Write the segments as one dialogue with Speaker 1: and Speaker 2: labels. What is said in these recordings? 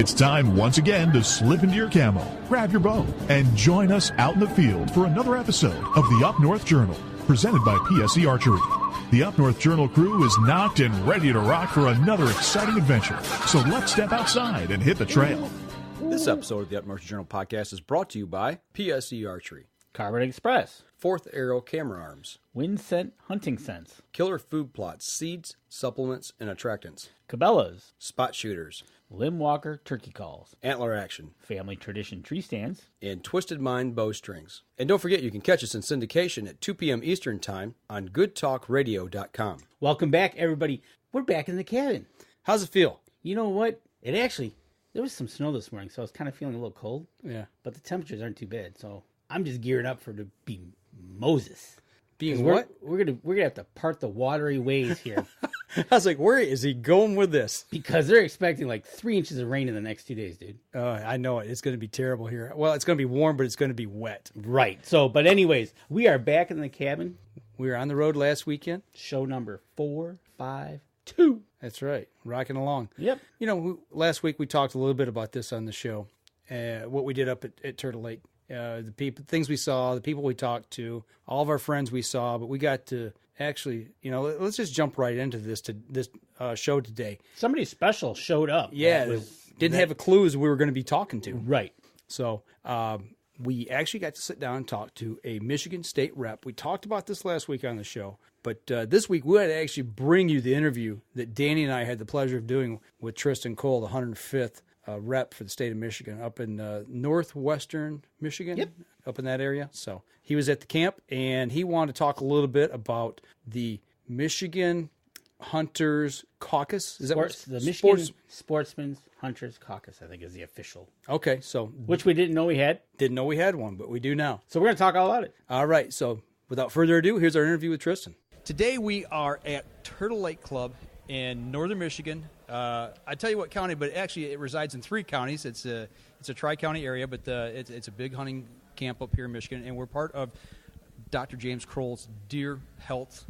Speaker 1: It's time once again to slip into your camo, grab your bow, and join us out in the field for another episode of the Up North Journal, presented by PSE Archery. The Up North Journal crew is knocked and ready to rock for another exciting adventure. So let's step outside and hit the trail.
Speaker 2: This episode of the Up North Journal podcast is brought to you by PSE Archery,
Speaker 3: Carbon Express,
Speaker 2: Fourth Arrow Camera Arms,
Speaker 3: Wind Scent Hunting Sense,
Speaker 2: Killer Food Plots, Seeds, Supplements, and Attractants,
Speaker 3: Cabela's,
Speaker 2: Spot Shooters,
Speaker 3: Limb Walker Turkey Calls,
Speaker 2: Antler Action,
Speaker 3: Family Tradition Tree Stands,
Speaker 2: and Twisted Mind Bowstrings. And don't forget, you can catch us in syndication at 2 p.m. Eastern Time on goodtalkradio.com.
Speaker 3: Welcome back, everybody. We're back in the cabin.
Speaker 2: How's it feel?
Speaker 3: You know what? There was some snow this morning, so I was kind of feeling a little cold.
Speaker 2: Yeah.
Speaker 3: But the temperatures aren't too bad, so I'm just gearing up to be Moses.
Speaker 2: Being what?
Speaker 3: We're gonna have to part the watery ways here.
Speaker 2: I was like, where is he going with this?
Speaker 3: Because they're expecting like 3 inches of rain in the next 2 days, dude.
Speaker 2: I know it. It's going to be terrible here. Well, it's going to be warm, but it's going to be wet.
Speaker 3: Right. So, but anyways, we are back in the cabin.
Speaker 2: We were on the road last weekend.
Speaker 3: Show number 452.
Speaker 2: That's right. Rocking along.
Speaker 3: Yep.
Speaker 2: You know, last week we talked a little bit about this on the show, what we did up at Turtle Lake. The people, things we saw, the people we talked to, all of our friends we saw, but we got to actually, let's just jump right into this show today.
Speaker 3: Somebody special showed up.
Speaker 2: Yeah, didn't have a clue who we were going to be talking to.
Speaker 3: Right.
Speaker 2: So we actually got to sit down and talk to a Michigan State rep. We talked about this last week on the show, but this week we had to actually bring you the interview that Danny and I had the pleasure of doing with Triston Cole, the 105th rep for the state of Michigan, up in northwestern Michigan,
Speaker 3: Yep.
Speaker 2: Up in that area. So he was at the camp, and he wanted to talk a little bit about the Michigan Hunters Caucus. Is that
Speaker 3: the Michigan Sportsman's Hunters Caucus, I think, is the official.
Speaker 2: Okay, so
Speaker 3: Which we didn't know we had.
Speaker 2: didn't know we had one, but we do now.
Speaker 3: So we're going to talk all about it.
Speaker 2: All right, so without further ado, here's our interview with Triston.
Speaker 4: Today we are at Turtle Lake Club in northern Michigan. I tell you what county, but actually it resides in 3 counties. It's a tri-county area, but it's a big hunting camp up here in Michigan, and we're part of Dr. James Kroll's Deer Health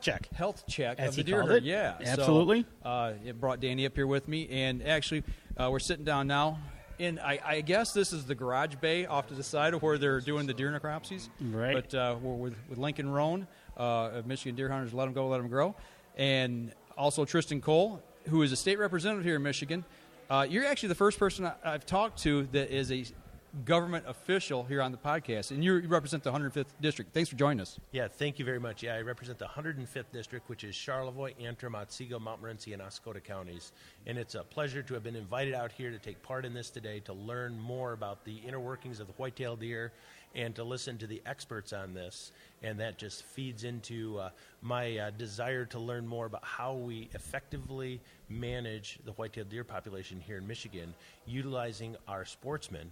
Speaker 3: check.
Speaker 4: As
Speaker 3: As
Speaker 4: the
Speaker 3: he
Speaker 4: deer
Speaker 3: called
Speaker 4: herd.
Speaker 3: it.
Speaker 4: Yeah,
Speaker 3: Absolutely.
Speaker 4: So, it brought Danny up here with me, and actually we're sitting down now. And I guess this is the garage bay off to the side of where they're doing the deer necropsies.
Speaker 3: Right.
Speaker 4: But we're with Lincoln Roan of Michigan Deer Hunters, Let Them Go, Let Them Grow. And also Triston Cole, who is a state representative here in Michigan. You're actually the first person I've talked to that is a government official here on the podcast, and you represent the 105th District. Thanks for joining us.
Speaker 5: Yeah, thank you very much. Yeah, I represent the 105th District, which is Charlevoix, Antrim, Otsego, Montmorency, and Oscoda counties. And it's a pleasure to have been invited out here to take part in this today, to learn more about the inner workings of the whitetail deer, and to listen to the experts on this. And that just feeds into my desire to learn more about how we effectively manage the whitetail deer population here in Michigan, utilizing our sportsmen,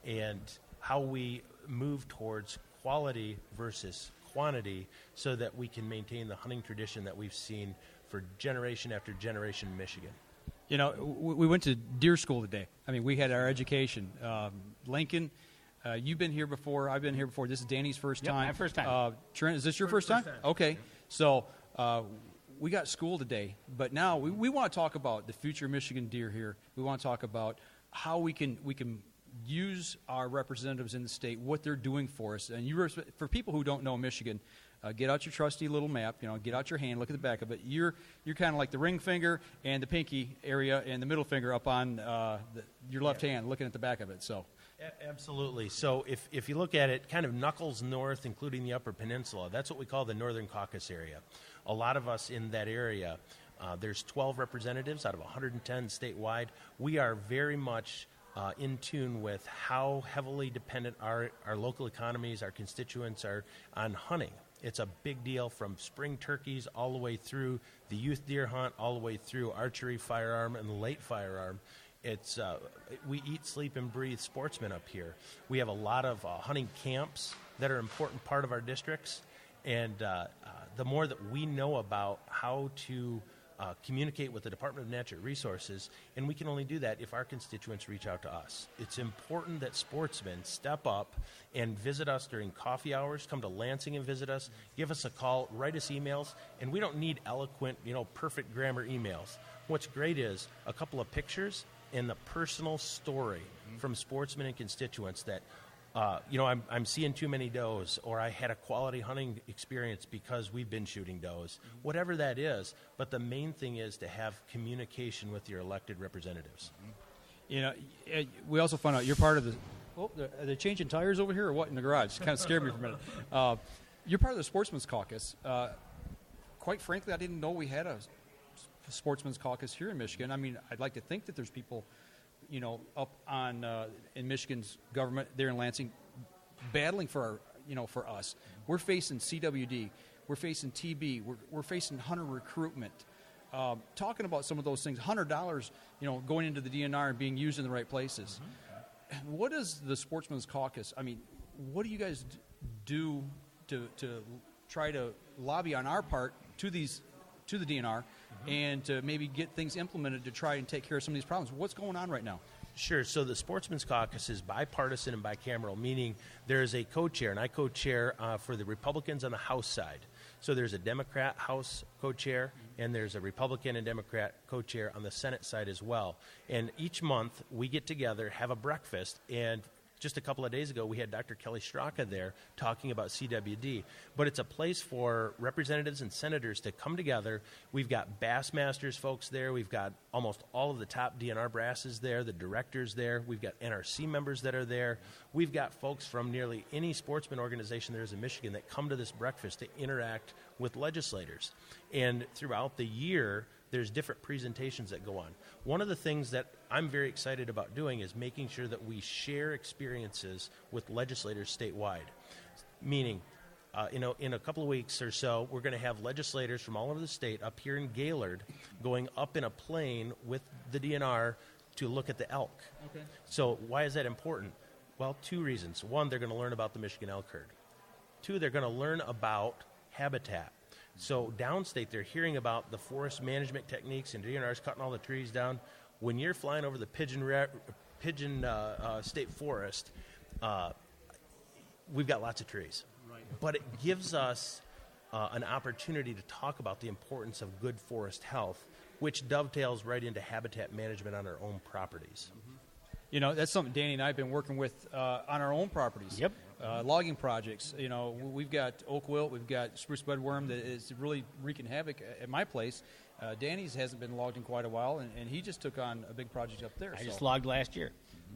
Speaker 5: and how we move towards quality versus quantity so that we can maintain the hunting tradition that we've seen for generation after generation in Michigan.
Speaker 4: You know, we went to deer school today. I mean, we had our education. Lincoln, you've been here before. I've been here before. This is Danny's first time.
Speaker 3: My first time.
Speaker 4: Trent, is this your first time? Okay. So we got school today, but now we want to talk about the future of Michigan deer here. We want to talk about how we can use our representatives in the state, what they're doing for us. And for people who don't know Michigan, get out your trusty little map. Get out your hand, look at the back of it. You're kind of like the ring finger and the pinky area and the middle finger up on your left hand, looking at the back of it. So.
Speaker 5: Absolutely. So if you look at it, kind of knuckles north, including the Upper Peninsula, that's what we call the Northern Caucus area. A lot of us in that area, there's 12 representatives out of 110 statewide. We are very much in tune with how heavily dependent our local economies, our constituents are on hunting. It's a big deal from spring turkeys all the way through the youth deer hunt, all the way through archery, firearm, and late firearm. It's we eat, sleep, and breathe sportsmen up here. We have a lot of hunting camps that are an important part of our districts, and the more that we know about how to communicate with the Department of Natural Resources, and we can only do that if our constituents reach out to us. It's important that sportsmen step up and visit us during coffee hours, come to Lansing and visit us, give us a call, write us emails, and we don't need eloquent, perfect grammar emails. What's great is a couple of pictures and the personal story from sportsmen and constituents that, I'm seeing too many does, or I had a quality hunting experience because we've been shooting does, whatever that is. But the main thing is to have communication with your elected representatives.
Speaker 4: We also found out you're part of the. Oh, are they changing tires over here or what in the garage? It kind of scared me for a minute. You're part of the Sportsman's Caucus. Quite frankly, I didn't know we had a Sportsman's Caucus here in Michigan. I mean, I'd like to think that there's people, up on in Michigan's government there in Lansing, battling for for us. We're facing CWD, we're facing TB, we're facing hunter recruitment. Talking about some of those things, $100, going into the DNR and being used in the right places. Mm-hmm. What is the Sportsman's Caucus? I mean, what do you guys do to try to lobby on our part to the DNR and to maybe get things implemented to try and take care of some of these problems? What's going on right now?
Speaker 5: Sure. So the Sportsman's Caucus is bipartisan and bicameral, meaning there is a co-chair, and I co-chair for the Republicans on the House side. So there's a Democrat House co-chair, and there's a Republican and Democrat co-chair on the Senate side as well. And each month we get together, have a breakfast, and just a couple of days ago we had Dr. Kelly Straka there talking about CWD. But it's a place for representatives and senators to come together. We've got Bassmasters folks there. We've got almost all of the top DNR brasses there, the directors there. We've got NRC members that are there. We've got folks from nearly any sportsman organization there is in Michigan that come to this breakfast to interact with legislators. And throughout the year, there's different presentations that go on. One of the things that I'm very excited about doing is making sure that we share experiences with legislators statewide. Meaning, in a couple of weeks or so, we're going to have legislators from all over the state up here in Gaylord going up in a plane with the DNR to look at the elk. Okay. So why is that important? Well, two reasons. One, they're going to learn about the Michigan elk herd. Two, they're going to learn about habitat. So downstate, they're hearing about the forest management techniques and DNR's cutting all the trees down. When you're flying over the Pigeon State Forest, we've got lots of trees. Right. But it gives us an opportunity to talk about the importance of good forest health, which dovetails right into habitat management on our own properties.
Speaker 4: Mm-hmm. That's something Danny and I have been working with on our own properties. Yep. Logging projects. We've got oak wilt, we've got spruce bedworm that is really wreaking havoc at my place. Danny's hasn't been logged in quite a while, and he just took on a big project up there.
Speaker 3: I just logged last year.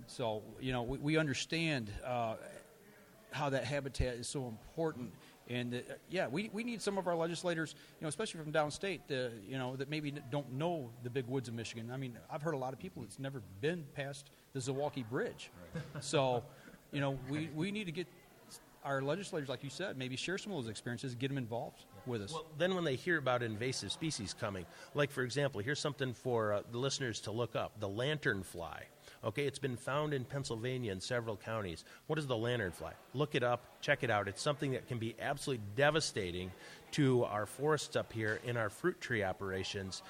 Speaker 4: So, we understand how that habitat is so important. And, we need some of our legislators, especially from downstate, that maybe don't know the big woods of Michigan. I mean, I've heard a lot of people that's never been past the Zilwaukee Bridge. Right. So, we need to get our legislators, like you said, maybe share some of those experiences, get them involved with us.
Speaker 5: Well, then when they hear about invasive species coming, like, for example, here's something for the listeners to look up, the lanternfly. Okay, it's been found in Pennsylvania in several counties. What is the lanternfly? Look it up, check it out. It's something that can be absolutely devastating to our forests up here in our fruit tree operations.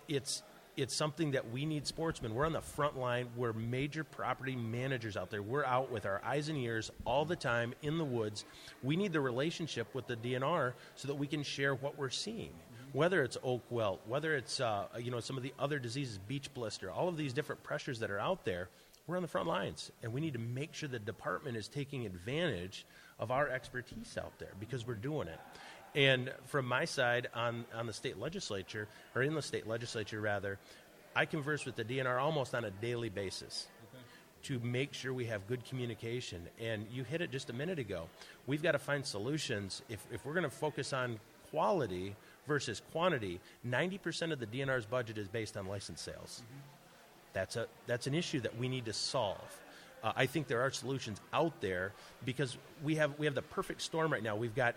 Speaker 5: It's something that we need sportsmen. We're on the front line. We're major property managers out there. We're out with our eyes and ears all the time in the woods. We need the relationship with the DNR so that we can share what we're seeing. Whether it's oak wilt, whether it's some of the other diseases, beach blister, all of these different pressures that are out there, we're on the front lines. And we need to make sure the department is taking advantage of our expertise out there because we're doing it. And from my side on the state legislature, or in the state legislature rather, I converse with the DNR almost on a daily basis to make sure we have good communication. And you hit it just a minute ago. We've got to find solutions. If we're going to focus on quality versus quantity, 90% of the DNR's budget is based on license sales. Mm-hmm. That's an issue that we need to solve. I think there are solutions out there because we have the perfect storm right now. We've got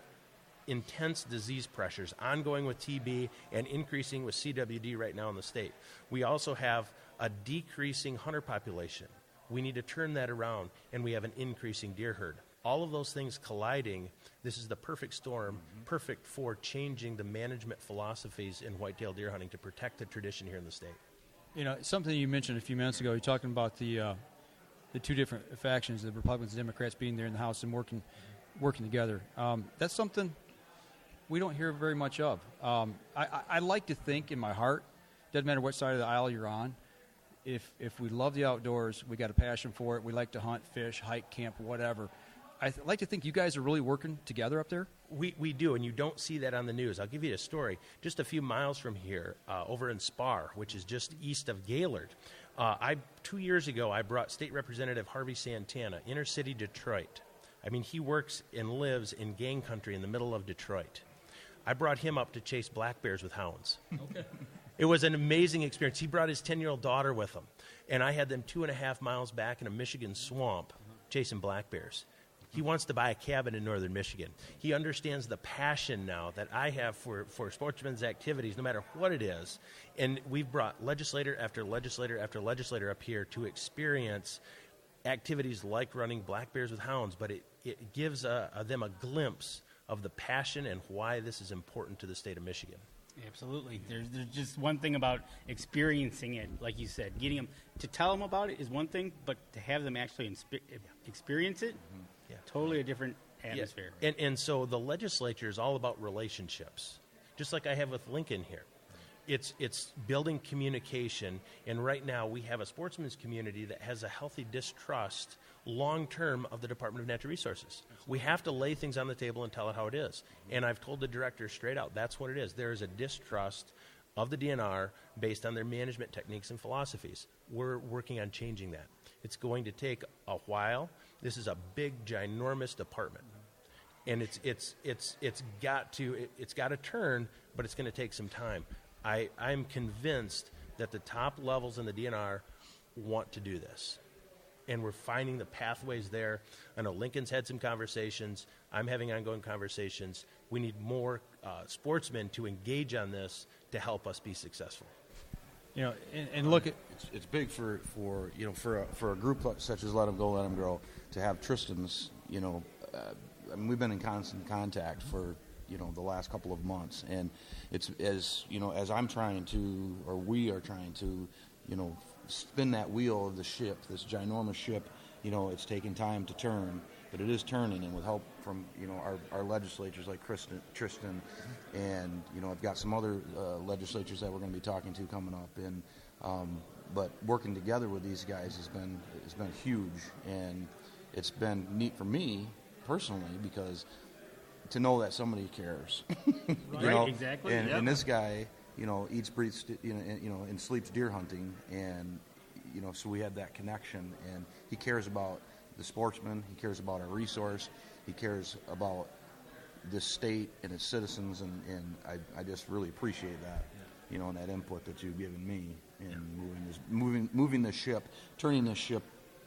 Speaker 5: intense disease pressures, ongoing with TB and increasing with CWD right now in the state. We also have a decreasing hunter population. We need to turn that around, and we have an increasing deer herd. All of those things colliding, this is the perfect storm, perfect for changing the management philosophies in whitetail deer hunting to protect the tradition here in the state.
Speaker 4: Something you mentioned a few minutes ago, you're talking about the two different factions, the Republicans and Democrats being there in the House and working together. That's something we don't hear very much of. I like to think in my heart, doesn't matter what side of the aisle you're on, if we love the outdoors, we got a passion for it, we like to hunt, fish, hike, camp, whatever. I like to think you guys are really working together up there.
Speaker 5: We do, and you don't see that on the news. I'll give you a story. Just a few miles from here, over in Spar, which is just east of Gaylord, 2 years ago, I brought State Representative Harvey Santana, inner city Detroit. I mean, he works and lives in gang country in the middle of Detroit. I brought him up to chase black bears with hounds. Okay. It was an amazing experience. He brought his 10-year-old daughter with him, and I had them 2.5 miles back in a Michigan swamp chasing black bears. He wants to buy a cabin in northern Michigan. He understands the passion now that I have for Sportsman's activities, no matter what it is. And we've brought legislator after legislator after legislator up here to experience activities like running black bears with hounds, but it gives them a glimpse of the passion and why this is important to the state of Michigan.
Speaker 3: Absolutely. There's just one thing about experiencing it, like you said. Getting them to tell them about it is one thing, but to have them actually experience it, totally a different atmosphere.
Speaker 5: Yeah. And so the legislature is all about relationships, just like I have with Lincoln here. It's building communication, and right now we have a sportsman's community that has a healthy distrust long-term of the Department of Natural Resources. We have to lay things on the table and tell it how it is. And I've told the director straight out, that's what it is. There is a distrust of the DNR based on their management techniques and philosophies. We're working on changing that. It's going to take a while. This is a big, ginormous department. And it's got to turn, but it's going to take some time. I'm convinced that the top levels in the DNR want to do this. And we're finding the pathways there. I know Lincoln's had some conversations. I'm having ongoing conversations. We need more sportsmen to engage on this to help us be successful.
Speaker 4: You know, and look at
Speaker 6: it's big for a group such as Let 'Em Go, Let 'Em Grow to have Triston's. I mean, we've been in constant contact for the last couple of months, and it's as I'm trying to, or we are trying to, spin that wheel of the ship, this ginormous ship. It's taking time to turn, but it is turning, and with help from our legislatures like Triston, and I've got some other legislatures that we're going to be talking to coming up, and but working together with these guys has been huge, and it's been neat for me personally because to know that somebody cares,
Speaker 3: right? Exactly,
Speaker 6: and this guy. Eats, breathes, and sleeps deer hunting, and so we have that connection. And he cares about the sportsman. He cares about our resource. He cares about this state and its citizens, and I just really appreciate that, and that input that you've given me in moving the ship, turning the ship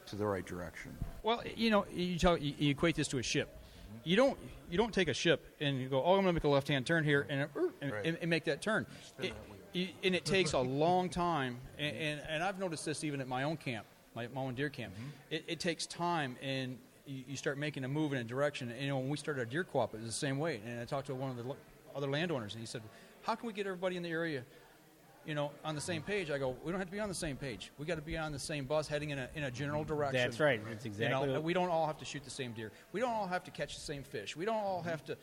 Speaker 6: to the right direction.
Speaker 4: Well, you equate this to a ship. You don't take a ship and you go, I'm going to make a left-hand turn here and make that turn. And it takes a long time. And I've noticed this even at my own camp, my own deer camp. Mm-hmm. It takes time, and you start making a move in a direction. And when we started our deer co-op, it was the same way. And I talked to one of the other landowners, and he said, how can we get everybody in the area on the same page? I go, we don't have to be on the same page. We got to be on the same bus heading in a general direction.
Speaker 3: That's right. That's exactly
Speaker 4: we don't all have to shoot the same deer. We don't all have to catch the same fish. We don't all have to,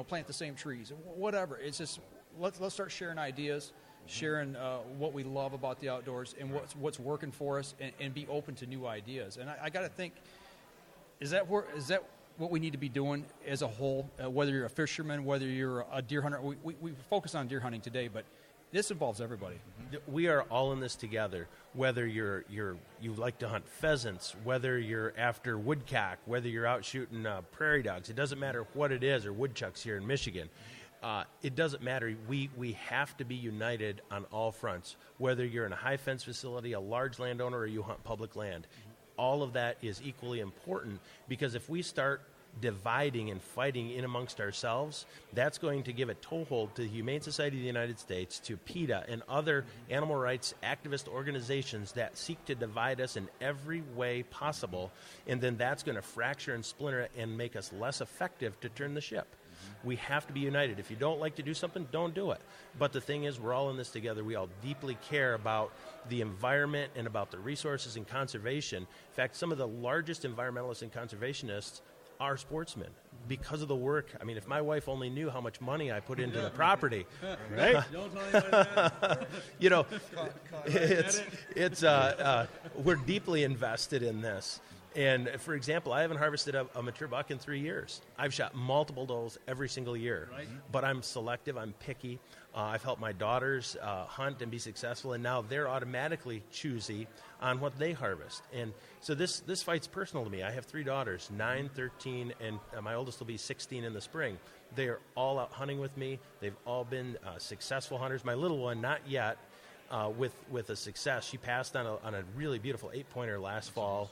Speaker 4: plant the same trees. Whatever. It's just let's start sharing ideas, sharing what we love about the outdoors and what's working for us, and be open to new ideas. And I got to think, is that what we need to be doing as a whole? Whether you're a fisherman, whether you're a deer hunter, we focus on deer hunting today, but this involves everybody.
Speaker 5: We are all in this together. Whether you like to hunt pheasants, whether you're after woodcock, whether you're out shooting prairie dogs, it doesn't matter what it is, or woodchucks here in Michigan. It doesn't matter. We have to be united on all fronts. Whether you're in a high fence facility, a large landowner, or you hunt public land, all of that is equally important, because if we start dividing and fighting in amongst ourselves, that's going to give a toehold to the Humane Society of the United States, to PETA, and other animal rights activist organizations that seek to divide us in every way possible, and then that's going to fracture and splinter it and make us less effective to turn the ship. We have to be united. If you don't like to do something, don't do it. But the thing is, we're all in this together. We all deeply care about the environment and about the resources and conservation. In fact, some of the largest environmentalists and conservationists are sportsmen because of the work. I mean, if my wife only knew how much money I put into the property,
Speaker 3: Right?
Speaker 4: Don't tell anybody that.
Speaker 5: you know, it's we're deeply invested in this. And for example, I haven't harvested a mature buck in 3 years. I've shot multiple does every single year, but I'm selective. I'm picky. I've helped my daughters hunt and be successful, and now they're automatically choosy on what they harvest. And so this fight's personal to me. I have 3 daughters, 9, 13, and my oldest will be 16 in the spring. They are all out hunting with me. They've all been successful hunters. My little one, not yet, with a success. She passed on a really beautiful 8-pointer last fall,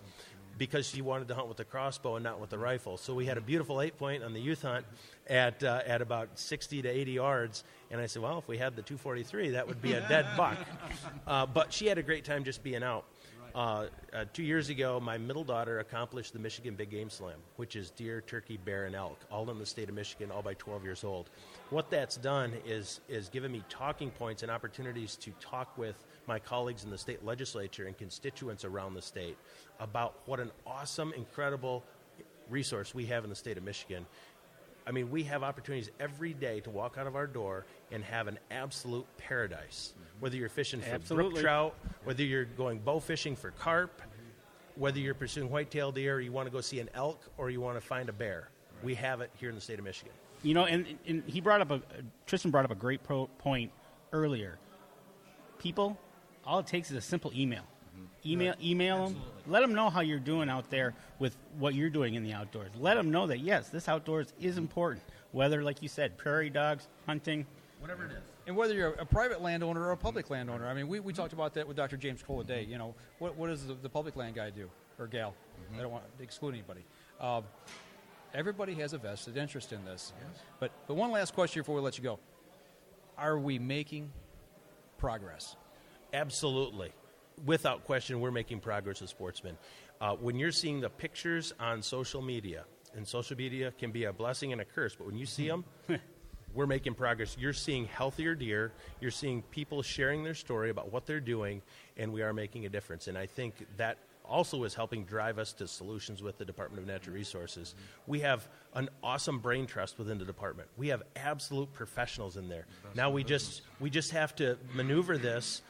Speaker 5: because she wanted to hunt with the crossbow and not with the rifle. So we had a beautiful 8-point on the youth hunt at about 60 to 80 yards. And I said, well, if we had the 243, that would be a dead buck. But she had a great time just being out. 2 years ago, my middle daughter accomplished the Michigan Big Game Slam, which is deer, turkey, bear, and elk, all in the state of Michigan, all by 12 years old. What that's done is given me talking points and opportunities to talk with my colleagues in the state legislature and constituents around the state about what an awesome, incredible resource we have in the state of Michigan. I mean, we have opportunities every day to walk out of our door and have an absolute paradise. Whether you're fishing for brook trout, whether you're going bow fishing for carp, whether you're pursuing whitetail deer, or you want to go see an elk, or you want to find a bear. We have it here in the state of Michigan.
Speaker 3: You know, and he brought up Triston brought up a great point earlier. People, all it takes is a simple email. Email them. Let them know how you're doing out there with what you're doing in the outdoors. Let them know that, yes, this outdoors is important. Whether, like you said, prairie dogs, hunting, whatever it is.
Speaker 4: And whether you're a private landowner or a public landowner. I mean, we talked about that with Dr. James Cole today. You know, what does the public land guy do, or gal? I don't want to exclude anybody. Everybody has a vested interest in this. Yes. But one last question before we let you go. Are we making progress?
Speaker 5: Absolutely. Without question, we're making progress as sportsmen. When you're seeing the pictures on social media, and social media can be a blessing and a curse, but when you see them, we're making progress. You're seeing healthier deer. You're seeing people sharing their story about what they're doing, and we are making a difference. And I think that also is helping drive us to solutions with the Department of Natural Resources. We have an awesome brain trust within the department. We have absolute professionals in there. Now we just have to maneuver this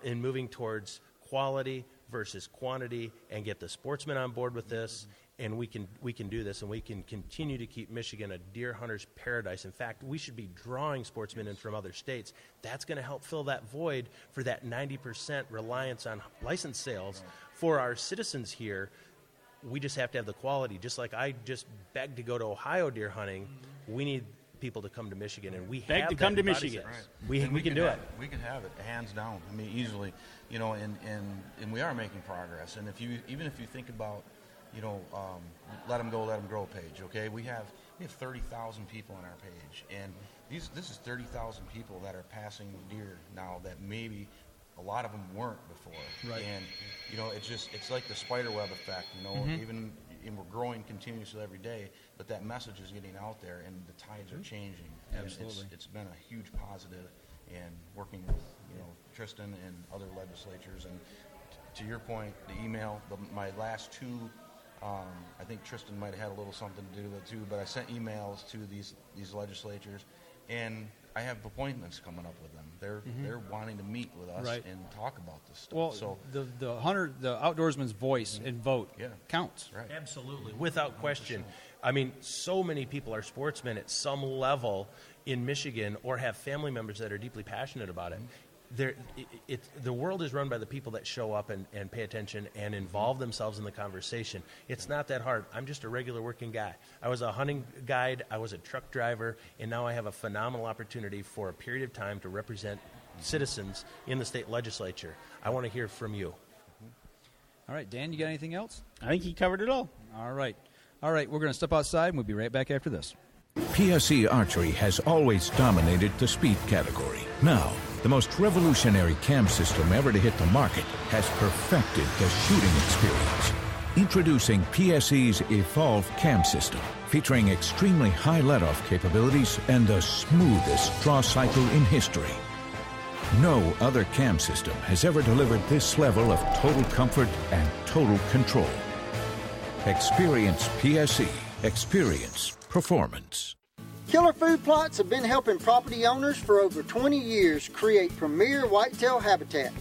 Speaker 5: in moving towards quality versus quantity and get the sportsmen on board with this, and we can do this, and we can continue to keep Michigan a deer hunter's paradise. In fact, we should be drawing sportsmen in from other states. That's going to help fill that void for that 90% reliance on license sales for our citizens here. We just have to have the quality. Just like I just begged to go to Ohio deer hunting, we need people to come to Michigan, and we
Speaker 3: beg
Speaker 5: have
Speaker 3: to come
Speaker 5: that
Speaker 3: to Michigan.
Speaker 5: Right. We can do it.
Speaker 6: We can have it hands down. I mean, easily, you know, and we are making progress. And even if you think about, you know, Let Them Go, Let Them Grow page. Okay, we have 30,000 people on our page, and this is 30,000 people that are passing deer now that maybe a lot of them weren't before.
Speaker 4: Right.
Speaker 6: And you know, it's like the spider web effect. You know, and we're growing continuously every day, but that message is getting out there, and the tides are changing.
Speaker 4: Absolutely.
Speaker 6: And it's been a huge positive, and working with, you know, Triston and other legislatures. And to your point, the email, my last two, I think Triston might have had a little something to do with it too, but I sent emails to these legislatures, and I have appointments coming up with them. They're wanting to meet with us and talk about this stuff.
Speaker 4: Well,
Speaker 6: so
Speaker 4: the outdoorsman's voice and vote counts.
Speaker 6: Right.
Speaker 5: Absolutely, without question. I mean, so many people are sportsmen at some level in Michigan or have family members that are deeply passionate about it. The world is run by the people that show up and pay attention and involve themselves in the conversation. It's not that hard. I'm just a regular working guy. I was a hunting guide, I was a truck driver, and now I have a phenomenal opportunity for a period of time to represent citizens in the state legislature. I want to hear from you.
Speaker 4: All right, Dan, you got anything else?
Speaker 3: I think he covered it all.
Speaker 4: All right, we're going to step outside, and we'll be right back after this.
Speaker 7: PSE Archery has always dominated the speed category. Now, the most revolutionary cam system ever to hit the market has perfected the shooting experience. Introducing PSE's Evolve Cam System, featuring extremely high let-off capabilities and the smoothest draw cycle in history. No other cam system has ever delivered this level of total comfort and total control. Experience PSE Experience performance.
Speaker 8: Killer Food Plots have been helping property owners for over 20 years create premier whitetail habitat.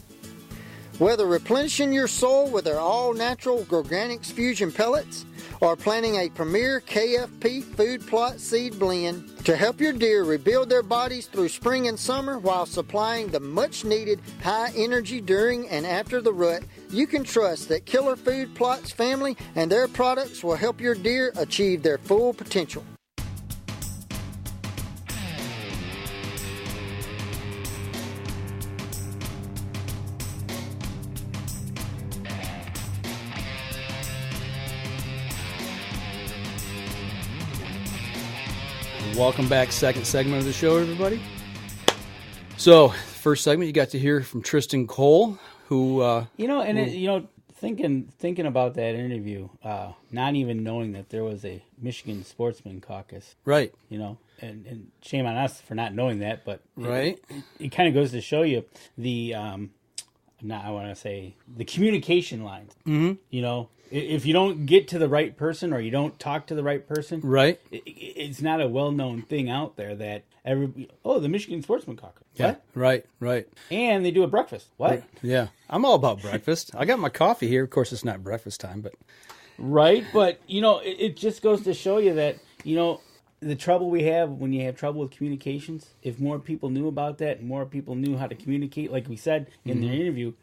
Speaker 8: Whether replenishing your soil with their all-natural Organics Fusion pellets or planting a premier KFP food plot seed blend to help your deer rebuild their bodies through spring and summer while supplying the much-needed high energy during and after the rut, you can trust that Killer Food Plots family and their products will help your deer achieve their full potential.
Speaker 2: Welcome back, second segment of the show, everybody. So, first segment, you got to hear from Triston Cole, who
Speaker 3: thinking about that interview, not even knowing that there was a Michigan Sportsman Caucus,
Speaker 2: right?
Speaker 3: And shame on us for not knowing that, but
Speaker 2: right,
Speaker 3: it kind of goes to show you the the communication lines. Mm-hmm. If you don't get to the right person or you don't talk to the right person,
Speaker 2: right,
Speaker 3: it's not a well-known thing out there that the Michigan Sportsman Caucus.
Speaker 2: Yeah,
Speaker 3: what?
Speaker 2: right.
Speaker 3: And they do a breakfast. What?
Speaker 2: Yeah, I'm all about breakfast. I got my coffee here. Of course, it's not breakfast time, but
Speaker 3: right. But it just goes to show you that the trouble we have when you have trouble with communications. If more people knew about that, and more people knew how to communicate, like we said in the interview.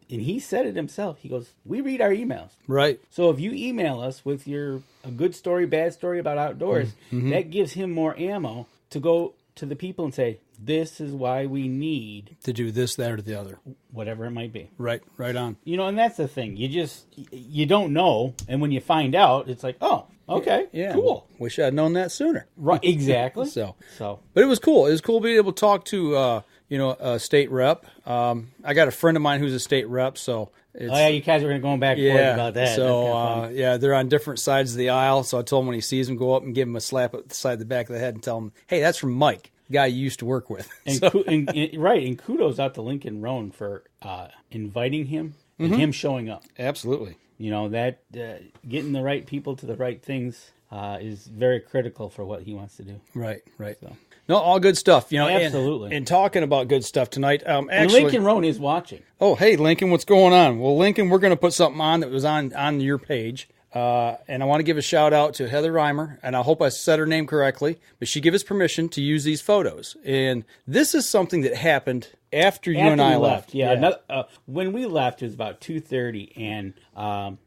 Speaker 3: And he said it himself. He goes, we read our emails.
Speaker 2: Right.
Speaker 3: So if you email us with a good story, bad story about outdoors, that gives him more ammo to go to the people and say, this is why we need
Speaker 2: to do this, that, or the other.
Speaker 3: Whatever it might be.
Speaker 2: Right on.
Speaker 3: And that's the thing. You don't know. And when you find out, it's like, oh, okay,
Speaker 2: yeah,
Speaker 3: cool.
Speaker 2: Wish I'd known that sooner.
Speaker 3: Right, exactly.
Speaker 2: So, but it was cool. It was cool being able to talk to, a state rep. I got a friend of mine who's a state rep, so
Speaker 3: you guys were going back and forth about that.
Speaker 2: So, they're on different sides of the aisle, so I told him when he sees him, go up and give him a slap at the side of the back of the head and tell him, hey, that's from Mike, the guy you used to work with.
Speaker 3: And kudos out to Lincoln Roan for inviting him and him showing up.
Speaker 2: Absolutely.
Speaker 3: That getting the right people to the right things is very critical for what he wants to do.
Speaker 2: Right. So. No, all good stuff.
Speaker 3: Absolutely.
Speaker 2: And talking about good stuff tonight.
Speaker 3: And Lincoln Roan is watching.
Speaker 2: Oh, hey, Lincoln, what's going on? Well, Lincoln, we're going to put something on that was on your page. And I want to give a shout out to Heather Reimer, and I hope I said her name correctly, but she gave us permission to use these photos. And this is something that happened after you and I left.
Speaker 3: Yeah. When we left, it was about 2:30, and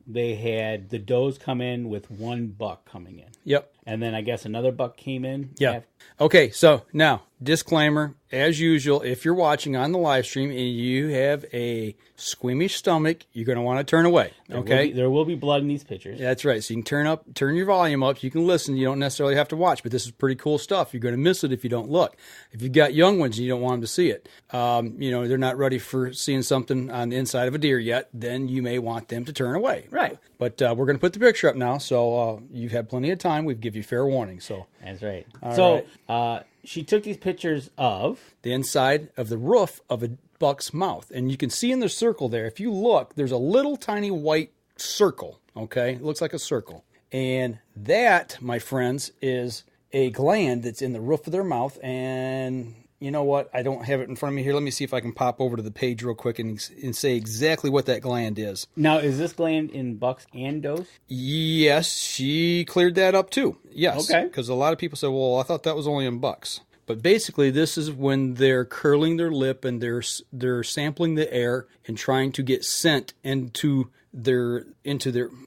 Speaker 3: they had the does come in with one buck coming in.
Speaker 2: Yep.
Speaker 3: And then I guess another buck came in.
Speaker 2: Yeah. Okay, so now, disclaimer, as usual, if you're watching on the live stream and you have a squeamish stomach, you're going to want to turn away, okay?
Speaker 3: There will be blood in these pictures.
Speaker 2: That's right. So you can turn your volume up. You can listen. You don't necessarily have to watch, but this is pretty cool stuff. You're going to miss it if you don't look. If you've got young ones and you don't want them to see it, they're not ready for seeing something on the inside of a deer yet, then you may want them to turn away.
Speaker 3: Right.
Speaker 2: But we're going to put the picture up now, so you've had plenty of time. We've given you fair warning. So
Speaker 3: that's right.
Speaker 2: All right.
Speaker 3: She took these pictures of
Speaker 2: the inside of the roof of a buck's mouth. And you can see in the circle there, if you look, there's a little tiny white circle, okay? It looks like a circle. And that, my friends, is a gland that's in the roof of their mouth. And you know what? I don't have it in front of me here. Let me see if I can pop over to the page real quick and say exactly what that gland is.
Speaker 3: Now, is this gland in bucks and does?
Speaker 2: Yes, she cleared that up too. Yes.
Speaker 3: Okay.
Speaker 2: Because a lot of people say, well, I thought that was only in bucks. But basically, this is when they're curling their lip and they're sampling the air and trying to get scent into their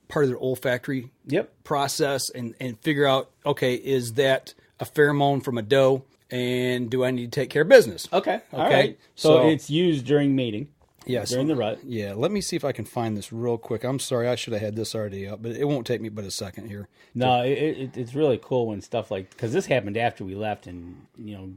Speaker 2: part of their olfactory process and figure out, okay, is that a pheromone from a doe? And do I need to take care of business?
Speaker 3: Okay. All right. So it's used during mating.
Speaker 2: Yes.
Speaker 3: During the rut.
Speaker 2: Yeah. Let me see if I can find this real quick. I'm sorry. I should have had this already up, but it won't take me but a second here.
Speaker 3: No, it's really cool when stuff like, because this happened after we left, and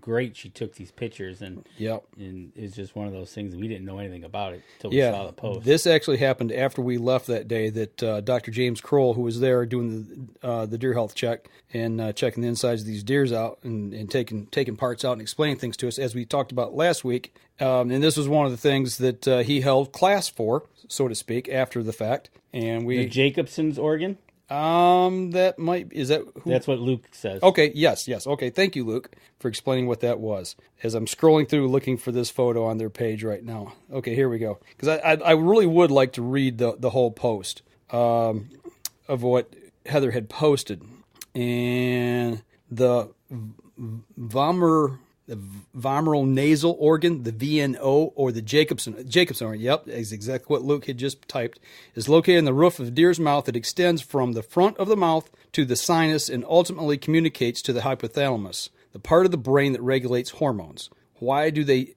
Speaker 3: great she took these pictures, and and it's just one of those things we didn't know anything about it until we saw the post.
Speaker 2: This actually happened after we left that day. That Dr. James Kroll, who was there doing the deer health check and checking the insides of these deers out and taking parts out and explaining things to us, as we talked about last week. And this was one of the things that he held class for, so to speak, after the fact. And
Speaker 3: the Jacobson's organ.
Speaker 2: That might is that who?
Speaker 3: That's what Luke says.
Speaker 2: Okay, yes. Okay, thank you, Luke, for explaining what that was. As I'm scrolling through looking for this photo on their page right now. Okay, here we go. Because I really would like to read the whole post of what Heather had posted. And the vomeronasal nasal organ, the VNO, or the Jacobson organ, yep, is exactly what Luke had just typed, is located in the roof of a deer's mouth. It extends from the front of the mouth to the sinus and ultimately communicates to the hypothalamus, the part of the brain that regulates hormones. When they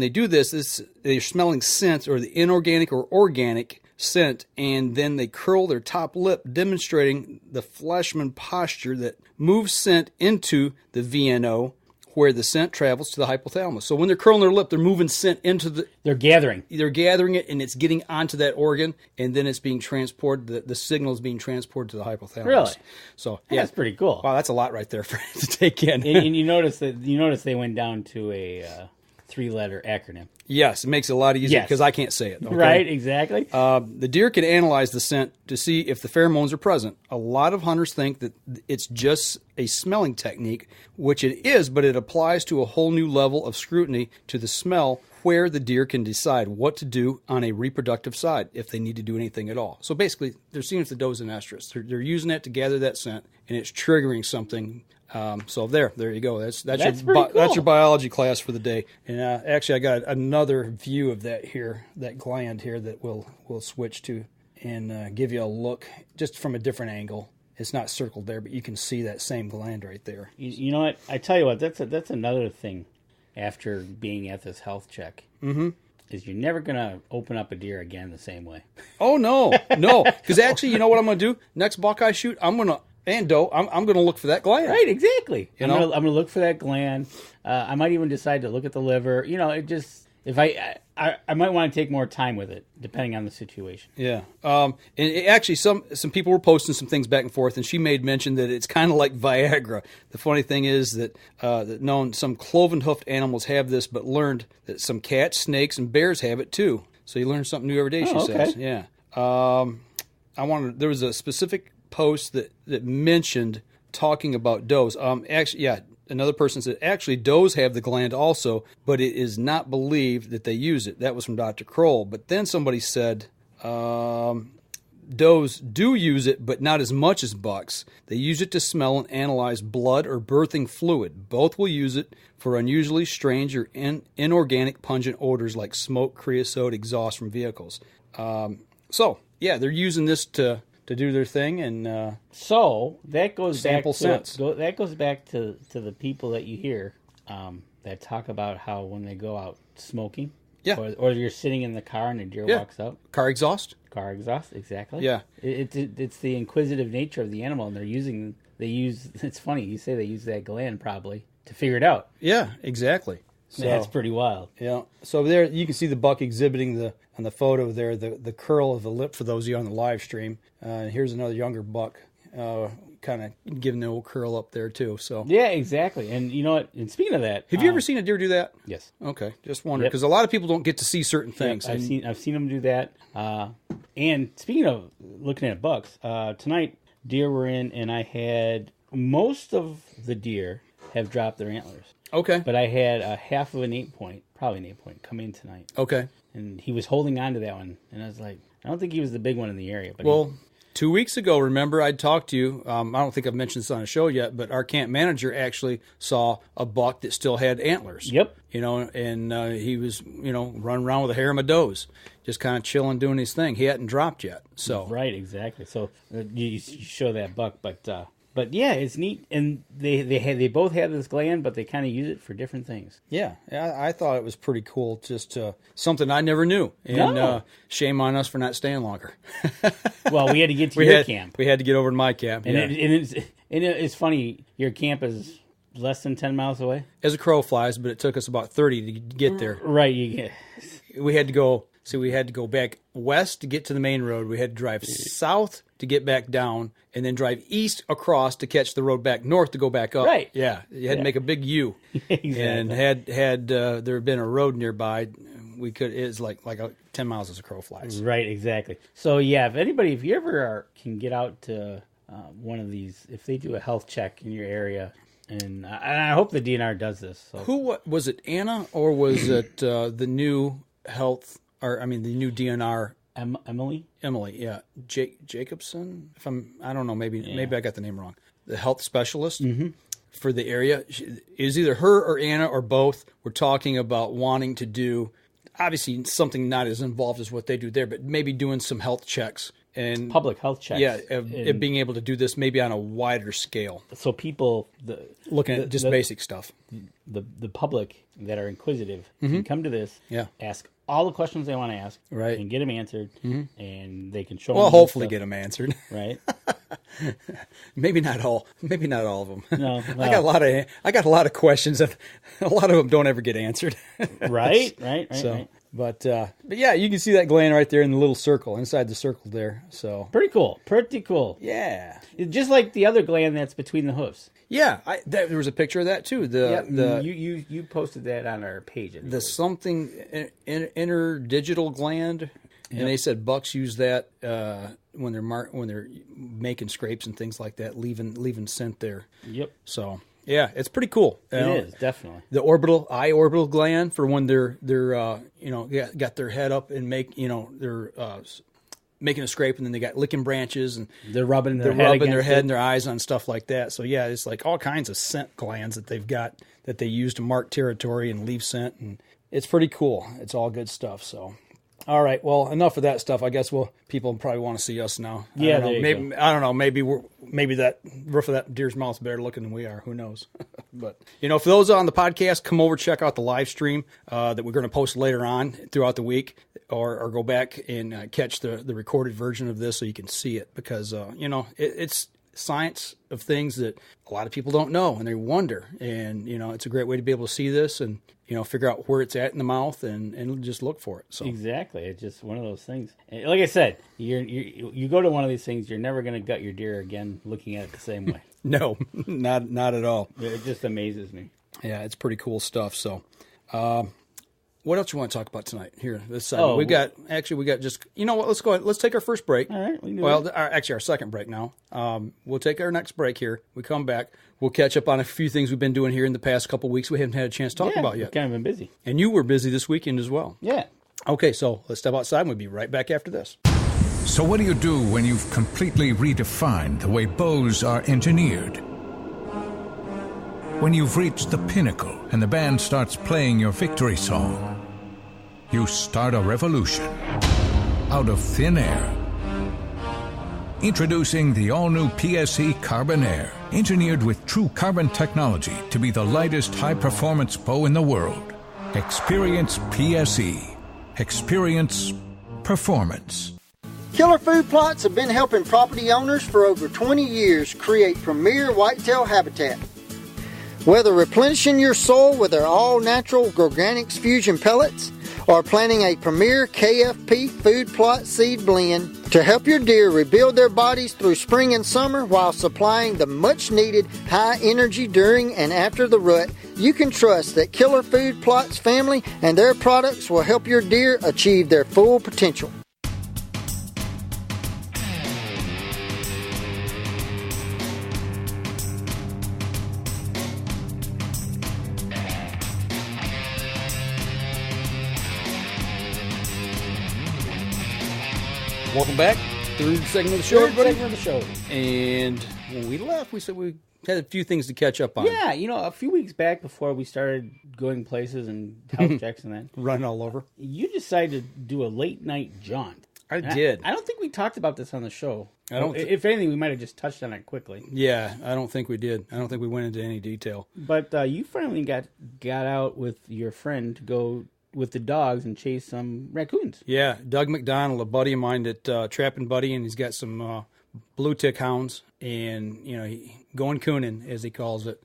Speaker 2: do this, they're smelling scent, or the inorganic or organic scent, and then they curl their top lip, demonstrating the Fleshman posture that moves scent into the VNO, where the scent travels to the hypothalamus. So when they're curling their lip, they're moving scent into the...
Speaker 3: They're gathering
Speaker 2: it, and it's getting onto that organ, and then it's being transported, the signal is being transported to the hypothalamus.
Speaker 3: Really?
Speaker 2: So, yeah.
Speaker 3: That's pretty cool.
Speaker 2: Wow, that's a lot right there for to take in.
Speaker 3: and you notice they went down to a 3-letter acronym.
Speaker 2: Yes, it makes it a lot easier because I can't say it. Okay?
Speaker 3: Right, exactly.
Speaker 2: The deer can analyze the scent to see if the pheromones are present. A lot of hunters think that it's just a smelling technique, which it is, but it applies to a whole new level of scrutiny to the smell, where the deer can decide what to do on a reproductive side, if they need to do anything at all. So basically, they're seeing if the doe's an estrus. They're using that to gather that scent, and it's triggering something. So there you go. That's your biology class for the day. And actually, I got another view of that here, that gland here, that we'll switch to and give you a look just from a different angle. It's not circled there, but you can see that same gland right there.
Speaker 3: You know what? I tell you what. That's another thing. After being at this health check, is you're never gonna open up a deer again the same way.
Speaker 2: Oh no, because actually, you know what I'm gonna do? Next buck I shoot, I'm gonna look for that gland.
Speaker 3: Right, exactly.
Speaker 2: I'm
Speaker 3: gonna look for that gland. I might even decide to look at the liver. You know, it just if I might want to take more time with it, depending on the situation.
Speaker 2: Yeah. Actually, some people were posting some things back and forth, and she made mention that it's kind of like Viagra. The funny thing is that some cloven-hoofed animals have this, but learned that some cats, snakes, and bears have it too. So you learn something new every day. She says. Yeah. There was a specific post that mentioned talking about does. Actually, yeah. Another person said, actually, does have the gland also, but it is not believed that they use it. That was from Dr. Kroll. But then somebody said, does do use it, but not as much as bucks. They use it to smell and analyze blood or birthing fluid. Both will use it for unusually strange or inorganic pungent odors like smoke, creosote, exhaust from vehicles. So, yeah, they're using this to do their thing, and
Speaker 3: so that goes
Speaker 2: sample
Speaker 3: back
Speaker 2: scents.
Speaker 3: That goes back to the people that you hear that talk about how when they go out smoking, or you're sitting in the car and a deer walks up.
Speaker 2: Car exhaust,
Speaker 3: exactly.
Speaker 2: Yeah,
Speaker 3: it's the inquisitive nature of the animal, and they use. It's funny you say they use that gland probably to figure it out.
Speaker 2: Yeah, exactly.
Speaker 3: So, that's pretty wild.
Speaker 2: Yeah. So there you can see the buck exhibiting on the photo there, the curl of the lip for those of you on the live stream. Here's another younger buck, kind of giving the old curl up there too. So
Speaker 3: yeah, exactly. And you know what? And speaking of that,
Speaker 2: have you ever seen a deer do that?
Speaker 3: Yes.
Speaker 2: Okay, just wondering because a lot of people don't get to see certain things.
Speaker 3: Yep, I've seen them do that. And speaking of looking at bucks, tonight deer were in, and I had most of the deer have dropped their antlers.
Speaker 2: Okay.
Speaker 3: But I had a half of an 8-point, probably an 8-point, come in tonight.
Speaker 2: Okay.
Speaker 3: And he was holding on to that one. And I was like, I don't think he was the big one in the area. But
Speaker 2: 2 weeks ago, remember, I'd talked to you. I don't think I've mentioned this on a show yet, but our camp manager actually saw a buck that still had antlers.
Speaker 3: Yep.
Speaker 2: You know, and he was, running around with a harem of does, just kind of chilling, doing his thing. He hadn't dropped yet. So
Speaker 3: right, exactly. So you show that buck, But yeah, it's neat, and they both have this gland, but they kind of use it for different things.
Speaker 2: Yeah, I thought it was pretty cool, just something I never knew, and shame on us for not staying longer.
Speaker 3: Well, we had to get to your camp.
Speaker 2: We had to get over to my camp,
Speaker 3: and it's funny. Your camp is less than 10 miles away,
Speaker 2: as a crow flies, but it took us about 30 to get there.
Speaker 3: Right,
Speaker 2: we had to go. So we had to go back west to get to the main road. We had to drive south to get back down, and then drive east across to catch the road back north to go back up.
Speaker 3: Right.
Speaker 2: Yeah. You had to make a big U.
Speaker 3: Exactly.
Speaker 2: And had there been a road nearby, we could. It's like 10 miles as a crow flies.
Speaker 3: Right, exactly. So yeah, if you ever can get out to one of these, if they do a health check in your area, and I hope the DNR does this. So.
Speaker 2: Who was it? Anna or was it the new health? Or the new DNR.
Speaker 3: Emily,
Speaker 2: yeah, Jacobson. I don't know, maybe I got the name wrong. The health specialist for the area is either her or Anna or both. We're talking about wanting to do, obviously something not as involved as what they do there, but maybe doing some health checks and
Speaker 3: public health checks.
Speaker 2: Yeah, of being able to do this maybe on a wider scale.
Speaker 3: So people
Speaker 2: looking at just basic stuff.
Speaker 3: The public that are inquisitive can come to this, ask all the questions they want to ask,
Speaker 2: right,
Speaker 3: and get them answered, and they can show.
Speaker 2: Well,
Speaker 3: them
Speaker 2: hopefully get them answered,
Speaker 3: right?
Speaker 2: Maybe not all of them.
Speaker 3: No,
Speaker 2: I got a lot of questions, and a lot of them don't ever get answered.
Speaker 3: Right.
Speaker 2: So,
Speaker 3: right.
Speaker 2: But yeah, you can see that gland right there in the little circle inside the circle there. So
Speaker 3: pretty cool.
Speaker 2: Yeah,
Speaker 3: just like the other gland that's between the hoofs.
Speaker 2: Yeah, there was a picture of that too.
Speaker 3: You posted that on our page.
Speaker 2: The something interdigital gland, and they said bucks use that when they're making scrapes and things like that, leaving scent there.
Speaker 3: Yep.
Speaker 2: So yeah, it's pretty cool.
Speaker 3: It is definitely
Speaker 2: the eye orbital gland for when they're got their head up and they're making a scrape, and then they got licking branches, and
Speaker 3: they're rubbing their
Speaker 2: head and their eyes on stuff like that. So yeah, it's like all kinds of scent glands that they've got that they use to mark territory and leave scent, and it's pretty cool. It's all good stuff. So, all right, well, enough of that stuff. I guess people probably want to see us now.
Speaker 3: Yeah,
Speaker 2: I don't know. Maybe that roof of that deer's mouth's better looking than we are. Who knows? But for those on the podcast, come over, check out the live stream that we're going to post later on throughout the week, or go back and catch the recorded version of this so you can see it, because it's science of things that a lot of people don't know and they wonder, and it's a great way to be able to see this and figure out where it's at in the mouth and just look for it. So
Speaker 3: exactly, it's just one of those things. Like I said, you go to one of these things, you're never going to gut your deer again looking at it the same way.
Speaker 2: No, not at all.
Speaker 3: It just amazes me.
Speaker 2: Yeah, it's pretty cool stuff. So, what else you want to talk about tonight? Here, this side. We got just. You know what? Let's go ahead. Let's take our first break.
Speaker 3: All right.
Speaker 2: Our second break now. We'll take our next break here. We come back. We'll catch up on a few things we've been doing here in the past couple of weeks. We haven't had a chance to talk about yet.
Speaker 3: We've kind of been busy.
Speaker 2: And you were busy this weekend as well.
Speaker 3: Yeah.
Speaker 2: Okay, so let's step outside and we'll be right back after this.
Speaker 7: So what do you do when you've completely redefined the way bows are engineered? When you've reached the pinnacle and the band starts playing your victory song, you start a revolution out of thin air. Introducing the all-new PSE Carbon Air, engineered with true carbon technology to be the lightest high-performance bow in the world. Experience PSE. Experience performance.
Speaker 8: Killer Food Plots have been helping property owners for over 20 years create premier whitetail habitat. Whether replenishing your soil with their all-natural Organics Fusion pellets or planting a premier KFP food plot seed blend to help your deer rebuild their bodies through spring and summer while supplying the much-needed high energy during and after the rut, you can trust that Killer Food Plots family and their products will help your deer achieve their full potential.
Speaker 2: Welcome back. Third segment of the show, everybody.
Speaker 3: Segment of the show.
Speaker 2: And when we left, we said we had a few things to catch up on.
Speaker 3: Yeah, a few weeks back before we started going places and health checks and that.
Speaker 2: Run all over.
Speaker 3: You decided to do a late night jaunt.
Speaker 2: I did.
Speaker 3: I don't think we talked about this on the show.
Speaker 2: If
Speaker 3: anything, we might have just touched on it quickly.
Speaker 2: Yeah, I don't think we did. I don't think we went into any detail.
Speaker 3: But you finally got out with your friend to go with the dogs and chase some raccoons.
Speaker 2: Yeah, Doug McDonald, a buddy of mine that Trapping Buddy, and he's got some blue tick hounds, and going cooning, as he calls it.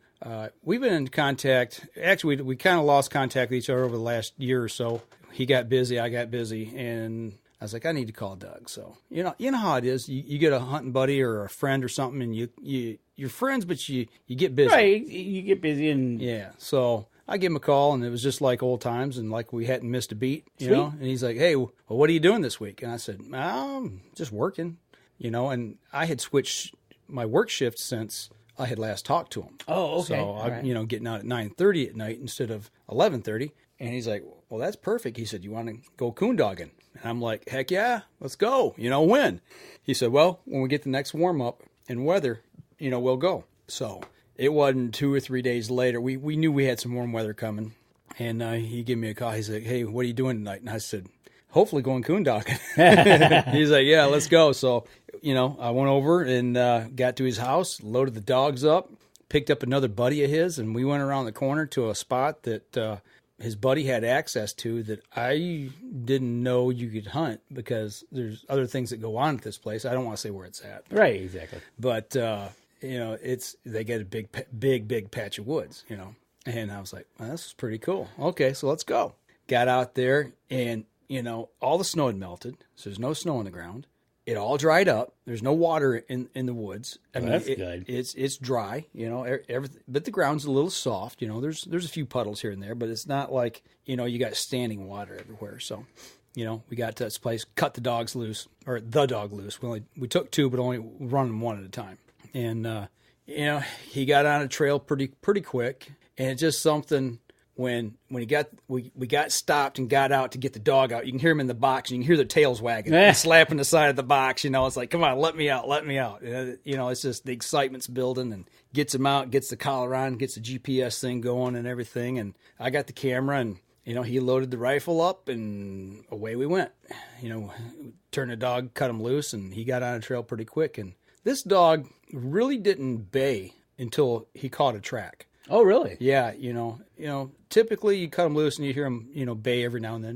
Speaker 2: We've been in contact. Actually, we kind of lost contact with each other over the last year or so. He got busy, I got busy, and I was like, I need to call Doug. So you know how it is. You get a hunting buddy or a friend or something, and you're friends, but you get busy.
Speaker 3: Right, you get busy, and
Speaker 2: yeah. So I give him a call, and it was just like old times, and like we hadn't missed a beat, you know. And he's like, "Hey, well, what are you doing this week?" And I said, "I'm just working," you know. And I had switched my work shift since I had last talked to him.
Speaker 9: Oh, okay.
Speaker 2: So I, you know, getting out at 9:30 at night instead of 11:30. And he's like, "Well, that's perfect." He said, "You want to go coon dogging?" And I'm like, "Heck yeah, let's go." You know, when? He said, "Well, when we get the next warm up and weather, you know, we'll go." So it wasn't 2 or 3 days later. We knew we had some warm weather coming, and he gave me a call. He's like, "Hey, what are you doing tonight?" And I said, "Hopefully going coon dogging." He's like, "Yeah, let's go." So, you know, I went over and got to his house, loaded the dogs up, picked up another buddy of his, and we went around the corner to a spot that his buddy had access to that I didn't know you could hunt, because there's other things that go on at this place. I don't want to say where it's at.
Speaker 9: Right, exactly.
Speaker 2: But, you know, they get a big patch of woods, you know. And I was like, well, this is pretty cool. Okay, so let's go. Got out there, and, you know, all the snow had melted, so there's no snow on the ground. It all dried up. There's no water in the woods. I mean,
Speaker 9: that's good.
Speaker 2: It's dry, you know. Everything, but the ground's a little soft. You know, there's a few puddles here and there, but it's not like, you know, you got standing water everywhere. So, you know, we got to this place, cut the dogs loose, or the dog loose. We took 2, but only run them 1 at a time. And you know, he got on a trail pretty quick, and it's just something. When we got stopped and got out to get the dog out, you can hear him in the box, and you can hear their tails wagging and slapping the side of the box. You know, it's like, come on, let me out. You know, it's just the excitement's building, and gets him out, gets the collar on, gets the GPS thing going and everything. And I got the camera, and, you know, he loaded the rifle up, and away we went. You know, turned the dog, cut him loose, and he got on a trail pretty quick. And this dog really didn't bay until he caught a track.
Speaker 9: Oh, really?
Speaker 2: Yeah, you know, typically you cut him loose and you hear him, you know, bay every now and then,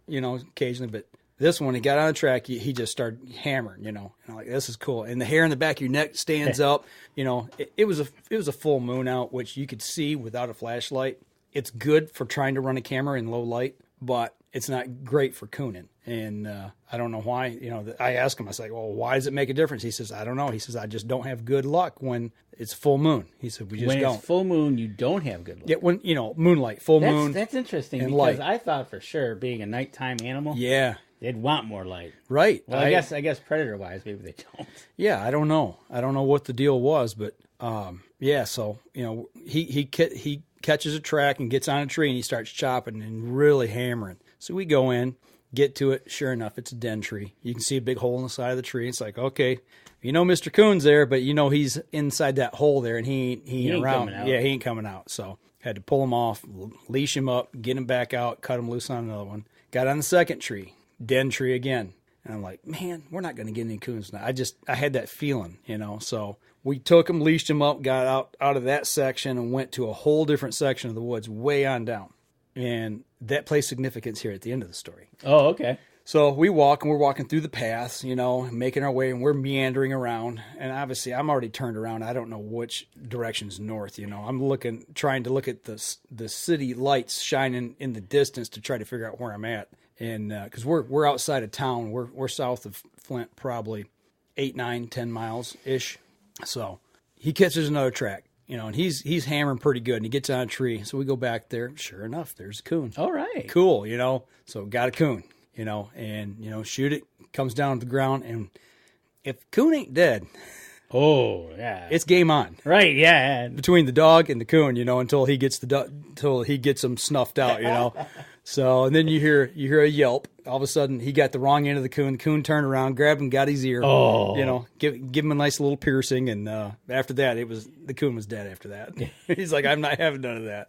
Speaker 2: you know, occasionally. But this one, he got on the track, he just started hammering, you know. And I'm like, this is cool. And the hair in the back of your neck stands up. You know, it was a full moon out, which you could see without a flashlight. It's good for trying to run a camera in low light, but it's not great for cooning. And I don't know why. You know, I asked him, I was like, well, why does it make a difference? He says, I don't know. He says, I just don't have good luck when it's full moon. He said, we just don't.
Speaker 9: When it's full moon, you don't have good luck.
Speaker 2: Yeah, when, you know, moonlight, full moon.
Speaker 9: That's interesting,
Speaker 2: and
Speaker 9: because
Speaker 2: light.
Speaker 9: I thought for sure, being a nighttime animal,
Speaker 2: yeah,
Speaker 9: they'd want more light.
Speaker 2: Right.
Speaker 9: Well, I guess predator-wise, maybe they don't.
Speaker 2: Yeah, I don't know. I don't know what the deal was, but yeah. So, you know, he catches a track and gets on a tree, and he starts chopping and really hammering. So we go in, get to it. Sure enough, it's a den tree. You can see a big hole in the side of the tree. It's like, okay, you know, Mr. Coon's there, but you know he's inside that hole there, and he ain't around. Yeah, he ain't coming out. So had to pull him off, leash him up, get him back out, cut him loose on another one. Got on the second tree, den tree again. And I'm like, man, we're not going to get any coons now. I had that feeling, you know. So we took him, leashed him up, got out of that section, and went to a whole different section of the woods way on down. And that plays significance here at the end of the story.
Speaker 9: Oh, okay.
Speaker 2: So we walk, and we're walking through the paths, you know, making our way, and we're meandering around. And obviously, I'm already turned around. I don't know which direction's north, you know. I'm trying to look at the city lights shining in the distance to try to figure out where I'm at. And because we're outside of town, we're south of Flint, probably 8, 9, 10 miles ish. So he catches another track. You know, and he's hammering pretty good, and he gets on a tree. So we go back there. Sure enough, there's a coon.
Speaker 9: All right.
Speaker 2: Cool, you know. So got a coon, you know, and, you know, shoot it, comes down to the ground, and if coon ain't dead,
Speaker 9: oh, yeah,
Speaker 2: it's game on.
Speaker 9: Right, yeah.
Speaker 2: Between the dog and the coon, you know, until he gets him snuffed out, you know. So, and then you hear a yelp. All of a sudden, he got the wrong end of the coon. The coon turned around, grabbed him, got his ear.
Speaker 9: Oh,
Speaker 2: you know, give him a nice little piercing, and after that, the coon was dead. After that, he's like, I'm not having none of that.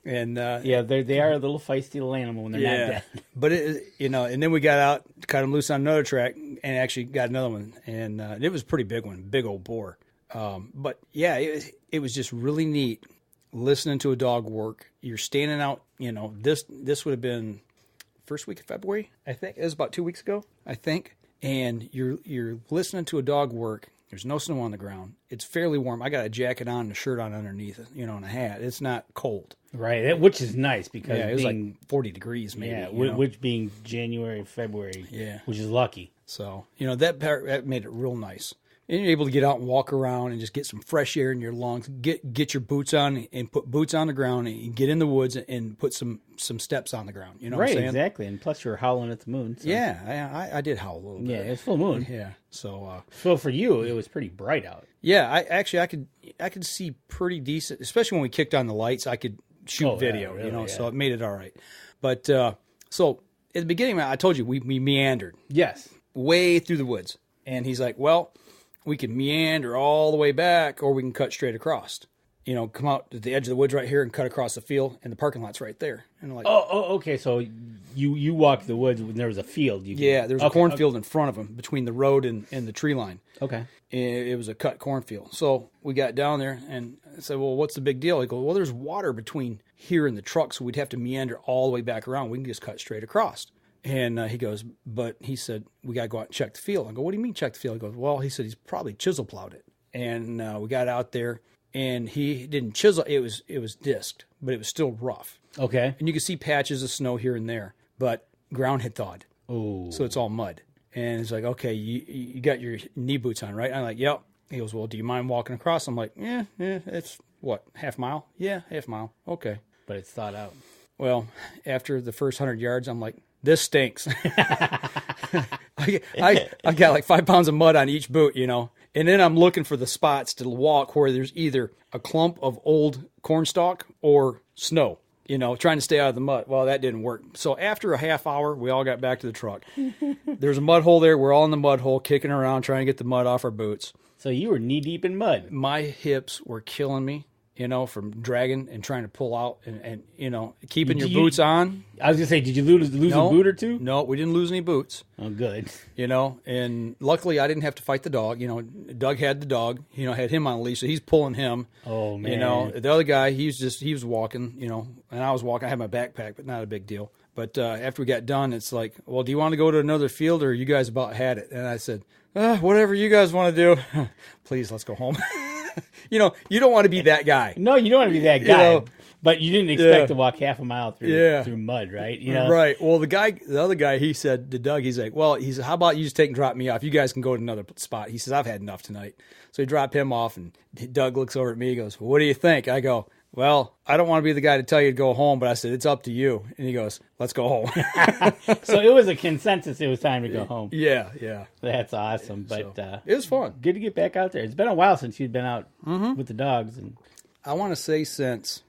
Speaker 2: And
Speaker 9: yeah, they are a little feisty little animal when they're not dead.
Speaker 2: But you know, and then we got out, cut him loose on another track, and actually got another one, and it was a pretty big one, big old boar. But yeah, it was just really neat listening to a dog work. You're standing out, you know, this would have been first week of February, I think. It was about 2 weeks ago, I think. And you're listening to a dog work. There's no snow on the ground. It's fairly warm. I got a jacket on and a shirt on underneath, you know, and a hat. It's not cold.
Speaker 9: Right, which is nice because
Speaker 2: it was like 40 degrees maybe.
Speaker 9: Yeah, which being January, February, which is lucky.
Speaker 2: So, you know, that made it real nice. And you're able to get out and walk around and just get some fresh air in your lungs. Get your boots on and put boots on the ground and get in the woods and put some steps on the ground. You know what I'm saying?
Speaker 9: Exactly. And plus, you were howling at the moon. So.
Speaker 2: Yeah, I did howl a little bit.
Speaker 9: Yeah, it's full moon.
Speaker 2: Yeah, so
Speaker 9: for you, it was pretty bright out.
Speaker 2: yeah, I could see pretty decent, especially when we kicked on the lights. I could shoot video,
Speaker 9: really,
Speaker 2: so it made it all right. But so at the beginning, I told you we meandered
Speaker 9: Yes.
Speaker 2: way through the woods, and he's like, "Well, we can meander all the way back, or we can cut straight across. You know, come out to the edge of the woods right here and cut across the field, and the parking lot's right there." And I'm like,
Speaker 9: Oh, okay. So you walked the woods when there was a field.
Speaker 2: yeah, there's a cornfield in front of him between the road and the tree line.
Speaker 9: Okay.
Speaker 2: It was a cut cornfield. So we got down there and I said, "Well, what's the big deal?" He goes, "Well, there's water between here and the truck, so we'd have to meander all the way back around. We can just cut straight across." And he goes, "But," he said, "we got to go out and check the field." I go, "What do you mean check the field?" He goes, "Well," he said, "he's probably chisel plowed it." And we got out there, and he didn't chisel. It was disked, but it was still rough.
Speaker 9: Okay.
Speaker 2: And you could see patches of snow here and there, but ground had thawed.
Speaker 9: Oh.
Speaker 2: So it's all mud. And he's like, "Okay, you got your knee boots on, right?" I'm like, "Yep." He goes, "Well, do you mind walking across?" I'm like, yeah, it's what, half mile? Yeah, half mile. Okay.
Speaker 9: But it's thawed out.
Speaker 2: Well, after the first 100 yards, I'm like, this stinks. I got like 5 pounds of mud on each boot, you know. And then I'm looking for the spots to walk where there's either a clump of old cornstalk or snow, you know, trying to stay out of the mud. Well, that didn't work. So after a half hour, we all got back to the truck. There's a mud hole there. We're all in the mud hole, kicking around, trying to get the mud off our boots.
Speaker 9: So you were knee deep in mud.
Speaker 2: My hips were killing me, you know, from dragging and trying to pull out and you know, keeping your boots on.
Speaker 9: I was going to say, did you lose a boot or two?
Speaker 2: No, we didn't lose any boots.
Speaker 9: Oh, good.
Speaker 2: You know, and luckily I didn't have to fight the dog. You know, Doug had the dog, you know, had him on a leash, so he's pulling him.
Speaker 9: Oh, man.
Speaker 2: You know, the other guy, he was walking, you know, and I was walking. I had my backpack, but not a big deal. But after we got done, it's like, "Well, do you want to go to another field, or you guys about had it?" And I said, "Whatever you guys want to do. Please, let's go home." You know, you don't want to be that guy.
Speaker 9: No, you don't want to be that guy.
Speaker 2: You know,
Speaker 9: but you didn't expect to walk half a mile through mud, right? You know?
Speaker 2: Right. Well, the other guy, he said to Doug, he's like, "Well, how about you just take and drop me off? You guys can go to another spot." He says, "I've had enough tonight." So he dropped him off, and Doug looks over at me. He goes, "Well, what do you think?" I go, "Well, I don't want to be the guy to tell you to go home, but I said, it's up to you." And he goes, "Let's go home."
Speaker 9: So it was a consensus. It was time to go home.
Speaker 2: Yeah.
Speaker 9: That's awesome. But
Speaker 2: it was fun.
Speaker 9: Good to get back out there. It's been a while since you'd been out with the dogs. And
Speaker 2: I want to say since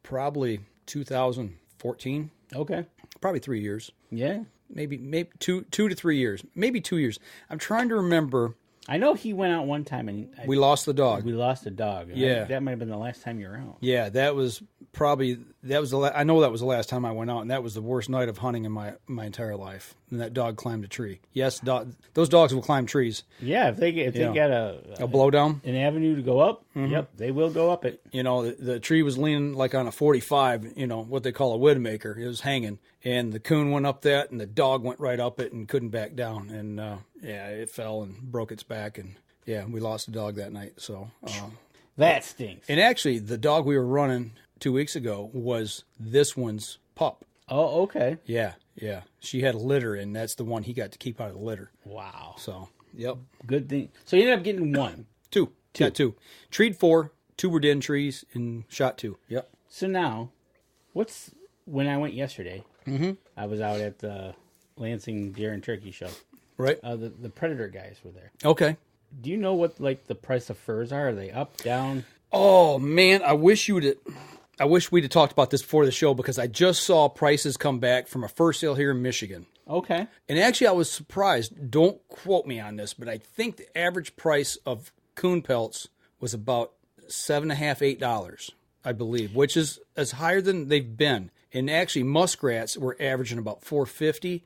Speaker 2: probably 2014.
Speaker 9: Okay.
Speaker 2: Probably 3 years.
Speaker 9: Yeah.
Speaker 2: Maybe two to 3 years. Maybe 2 years. I'm trying to remember.
Speaker 9: I know he went out one time and
Speaker 2: We lost the dog.
Speaker 9: we lost a dog.
Speaker 2: Yeah.
Speaker 9: That might have been the last time you were out.
Speaker 2: Yeah, that was probably I know that was the last time I went out, and that was the worst night of hunting in my entire life. And that dog climbed a tree. Yes, those dogs will climb trees.
Speaker 9: Yeah, if they get
Speaker 2: a blowdown,
Speaker 9: an avenue to go up, yep, they will go up it.
Speaker 2: You know, the tree was leaning like on a 45. You know what they call a widowmaker. It was hanging, and the coon went up that, and the dog went right up it and couldn't back down, and it fell and broke its back, and we lost the dog that night. So
Speaker 9: that stinks.
Speaker 2: And actually, the dog we were running 2 weeks ago was this one's pup.
Speaker 9: Oh, okay.
Speaker 2: Yeah. She had a litter, and that's the one he got to keep out of the litter.
Speaker 9: Wow.
Speaker 2: So, yep.
Speaker 9: Good thing. So you ended up getting one.
Speaker 2: Two. Got two. Treed 4, 2 were dead trees, and shot 2. Yep.
Speaker 9: So now, when I went yesterday, I was out at the Lansing Deer and Turkey Show.
Speaker 2: Right.
Speaker 9: The Predator guys were there.
Speaker 2: Okay.
Speaker 9: Do you know what the price of furs are? Are they up, down?
Speaker 2: Oh man, I wish we'd have talked about this before the show, because I just saw prices come back from a fur sale here in Michigan.
Speaker 9: Okay.
Speaker 2: And actually, I was surprised. Don't quote me on this, but I think the average price of coon pelts was about $7.50, $8, I believe, which is as higher than they've been. And actually, muskrats were averaging about $4.50.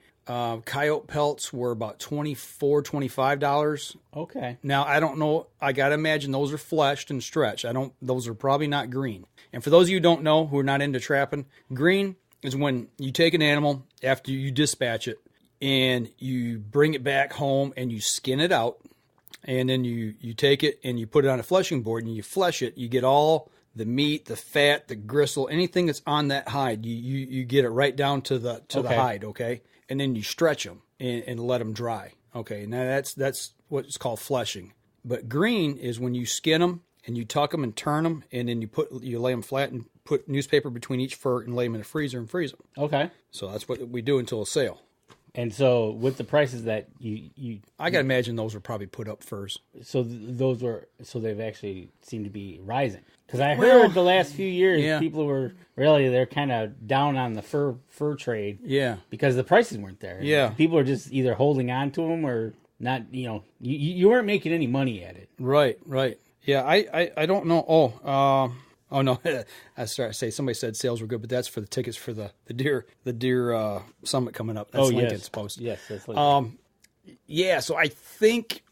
Speaker 2: Coyote pelts were about $24, $25.
Speaker 9: Okay.
Speaker 2: Now, I don't know. I got to imagine those are fleshed and stretched. Those are probably not green. And for those of you who don't know, who are not into trapping, green is when you take an animal after you dispatch it and you bring it back home and you skin it out. And then you take it and you put it on a fleshing board and you flesh it. You get all the meat, the fat, the gristle, anything that's on that hide. You get it right down to the hide, okay? And then you stretch them and let them dry. Okay, now that's what's called fleshing. But green is when you skin them and you tuck them and turn them, and then you lay them flat and put newspaper between each fur and lay them in a freezer and freeze them.
Speaker 9: Okay.
Speaker 2: So that's what we do until a sale.
Speaker 9: And so with the prices that you
Speaker 2: I got to imagine those were probably put up first.
Speaker 9: So they've actually seemed to be rising. Because I heard the last few years people were they're kind of down on the fur trade. Yeah. Because the prices weren't there. Yeah. People are just either holding on to them or not. You weren't making any money at it.
Speaker 2: Right. Yeah. I don't know. Oh no! I started to say somebody said sales were good, but that's for the tickets for the deer summit coming up. That's Lincoln's post.
Speaker 9: Yes, that's Lincoln.
Speaker 2: Yeah. So I think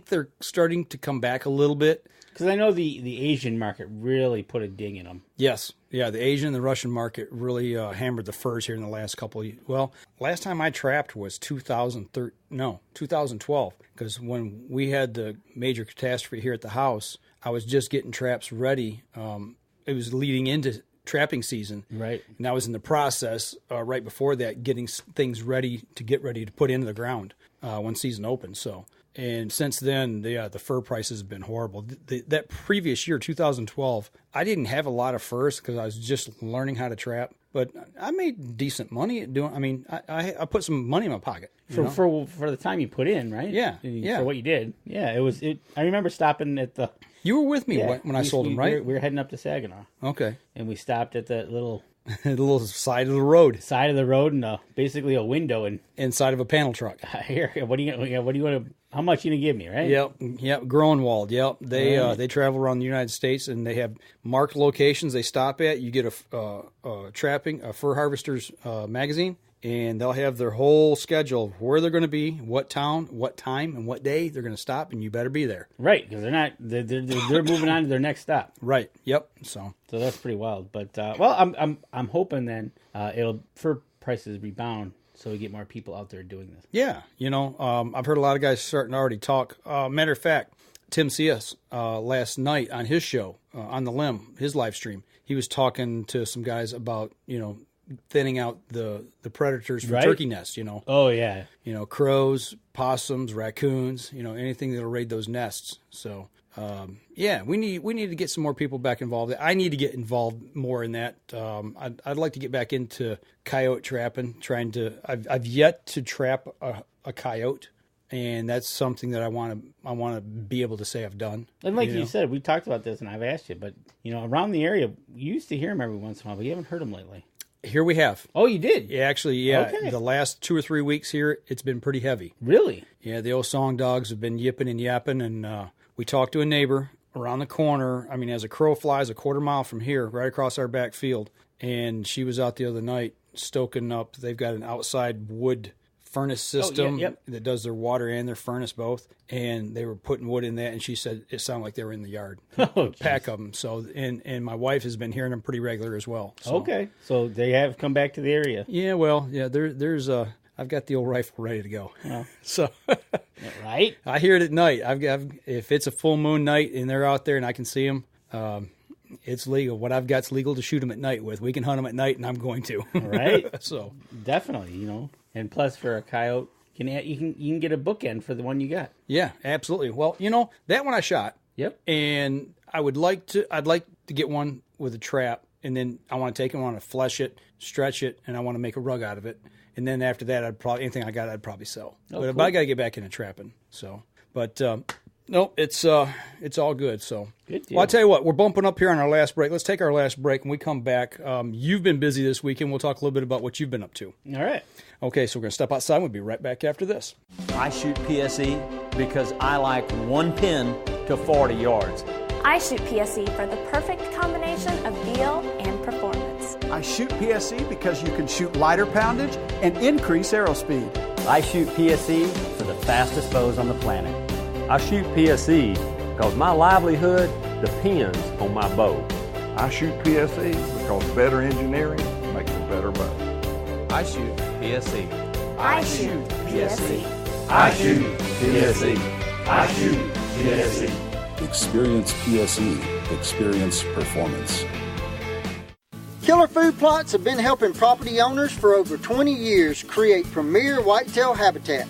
Speaker 2: they're starting to come back a little bit
Speaker 9: because I know the Asian market really put a ding in them.
Speaker 2: Yes, yeah. The Asian and the Russian market really hammered the furs here in the last couple of years. Well, last time I trapped was 2012, because when we had the major catastrophe here at the house, I was just getting traps ready. It was leading into trapping season. Right. And I was in the process right before that getting things ready to put into the ground when season opened. So, and since then, the fur prices have been horrible. That previous year, 2012, I didn't have a lot of furs because I was just learning how to trap. But I made decent money at doing. I mean, I put some money in my pocket
Speaker 9: for the time you put in, right?
Speaker 2: Yeah.
Speaker 9: For what you did. Yeah. It was. I remember stopping at the.
Speaker 2: You were with me when I sold them, right?
Speaker 9: We were heading up to Saginaw.
Speaker 2: Okay.
Speaker 9: And we stopped at that little...
Speaker 2: the little side of the road.
Speaker 9: Side of the road and basically a window.
Speaker 2: Inside of a panel truck.
Speaker 9: Here, what do you want to... How much you going to give me, right?
Speaker 2: Yep. Groenwald, yep. They travel around the United States, and they have marked locations they stop at. You get a fur harvester's magazine, and they'll have their whole schedule of where they're going to be, what town, what time, and what day they're going to stop, and you better be there.
Speaker 9: Right, because they're moving on to their next stop.
Speaker 2: Right. Yep. So
Speaker 9: that's pretty wild. But I'm hoping then fur prices rebound, so we get more people out there doing this.
Speaker 2: Yeah, I've heard a lot of guys starting to already talk. Matter of fact, Tim Cias last night on his show on the Limb, his live stream, he was talking to some guys about thinning out the predators from turkey nests,
Speaker 9: Oh, yeah.
Speaker 2: Crows, possums, raccoons, anything that'll raid those nests. So, we need to get some more people back involved. I need to get involved more in that. I'd like to get back into coyote trapping, I've yet to trap a coyote. And that's something that I want to be able to say I've done.
Speaker 9: And like you said, we talked about this, and I've asked you, but around the area, you used to hear them every once in a while, but you haven't heard them lately.
Speaker 2: Here we have.
Speaker 9: Oh, you did?
Speaker 2: Yeah, actually, yeah.
Speaker 9: Okay.
Speaker 2: The last 2 or 3 weeks here, it's been pretty heavy.
Speaker 9: Really?
Speaker 2: Yeah, the old song dogs have been yipping and yapping, and we talked to a neighbor around the corner. I mean, as a crow flies a quarter mile from here, right across our back field, and she was out the other night stoking up. They've got an outside wood furnace system that does their water and their furnace both, and they were putting wood in that, and she said it sounded like they were in the yard. Pack of them. So and my wife has been hearing them pretty regular as well. So. Okay,
Speaker 9: so they have come back to the area.
Speaker 2: Yeah, well, yeah, there's I've got the old rifle ready to go. Oh. So
Speaker 9: right,
Speaker 2: I hear it at night. If it's a full moon night and they're out there and I can see them. It's legal. What I've got's legal to shoot them at night with. We can hunt them at night, and I'm going to.
Speaker 9: Right.
Speaker 2: So
Speaker 9: definitely, And plus, for a coyote, you can get a bookend for the one you got.
Speaker 2: Yeah, absolutely. Well, that one I shot.
Speaker 9: Yep.
Speaker 2: And I'd like to get one with a trap, and then I want to take it, I want to flesh it, stretch it, and I want to make a rug out of it. And then after that, anything I got, I'd probably sell. But I got to get back into trapping. So, but. No, it's all good. So,
Speaker 9: good deal.
Speaker 2: Well, I'll tell you what, we're bumping up here on our last break. Let's take our last break. When we come back, you've been busy this weekend. We'll talk a little bit about what you've been up to.
Speaker 9: All right.
Speaker 2: Okay, so we're going to step outside. We'll be right back after this.
Speaker 10: I shoot PSE because I like one pin to 40 yards.
Speaker 11: I shoot PSE for the perfect combination of feel and performance.
Speaker 12: I shoot PSE because you can shoot lighter poundage and increase arrow speed.
Speaker 10: I shoot PSE for the fastest bows on the planet. I shoot PSE because my livelihood depends on my bow.
Speaker 13: I shoot PSE because better engineering makes a better bow.
Speaker 14: I shoot PSE.
Speaker 11: I shoot PSE.
Speaker 14: I shoot PSE. I shoot PSE.
Speaker 15: Experience PSE. Experience performance.
Speaker 8: Killer Food Plots have been helping property owners for over 20 years create premier whitetail habitat.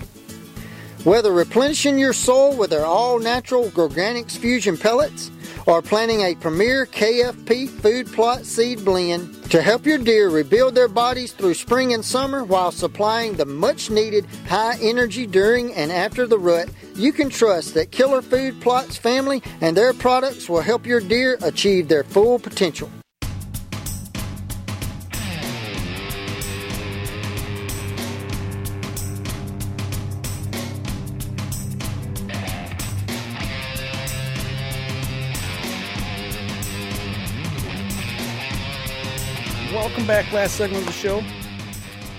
Speaker 8: Whether replenishing your soil with their all-natural Organics Fusion pellets or planting a premier KFP food plot seed blend to help your deer rebuild their bodies through spring and summer while supplying the much-needed high energy during and after the rut, you can trust that Killer Food Plots family and their products will help your deer achieve their full potential.
Speaker 2: Welcome back. Last segment of the show.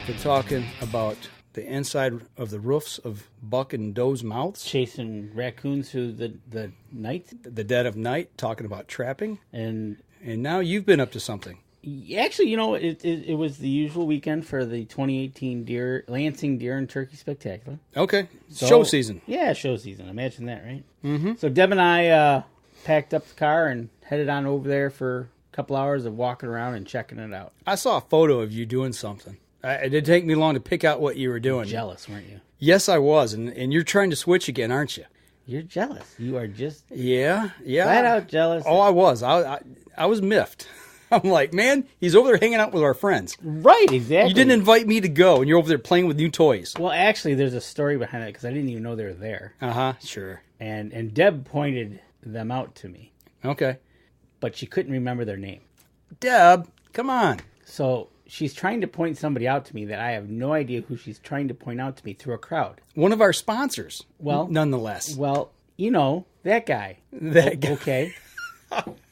Speaker 2: We're talking about the inside of the roofs of buck and doe's mouths.
Speaker 9: Chasing raccoons through the night.
Speaker 2: The dead of night, talking about trapping.
Speaker 9: And
Speaker 2: now you've been up to something.
Speaker 9: Actually, it was the usual weekend for the 2018 Lansing Deer and Turkey Spectacular.
Speaker 2: Okay. Show season.
Speaker 9: Yeah, show season. Imagine that, right?
Speaker 2: Mm-hmm.
Speaker 9: So Deb and I packed up the car and headed on over there for couple hours of walking around and checking it out.
Speaker 2: I saw a photo of you doing something. It didn't take me long to pick out what you were doing.
Speaker 9: You're jealous, weren't you?
Speaker 2: Yes, I was, and you're trying to switch again, aren't you?
Speaker 9: You're jealous. You are just
Speaker 2: yeah,
Speaker 9: flat out jealous.
Speaker 2: Oh, I was. I was miffed. I'm like, man, he's over there hanging out with our friends.
Speaker 9: Right, exactly.
Speaker 2: You didn't invite me to go, and you're over there playing with new toys.
Speaker 9: Well, actually, there's a story behind that because I didn't even know they were there.
Speaker 2: Sure.
Speaker 9: And Deb pointed them out to me.
Speaker 2: Okay.
Speaker 9: But she couldn't remember their name.
Speaker 2: Deb, come on.
Speaker 9: So she's trying to point somebody out to me that I have no idea who she's trying to point out to me through a crowd.
Speaker 2: One of our sponsors.
Speaker 9: Well,
Speaker 2: nonetheless.
Speaker 9: Well, that guy.
Speaker 2: That guy.
Speaker 9: Okay.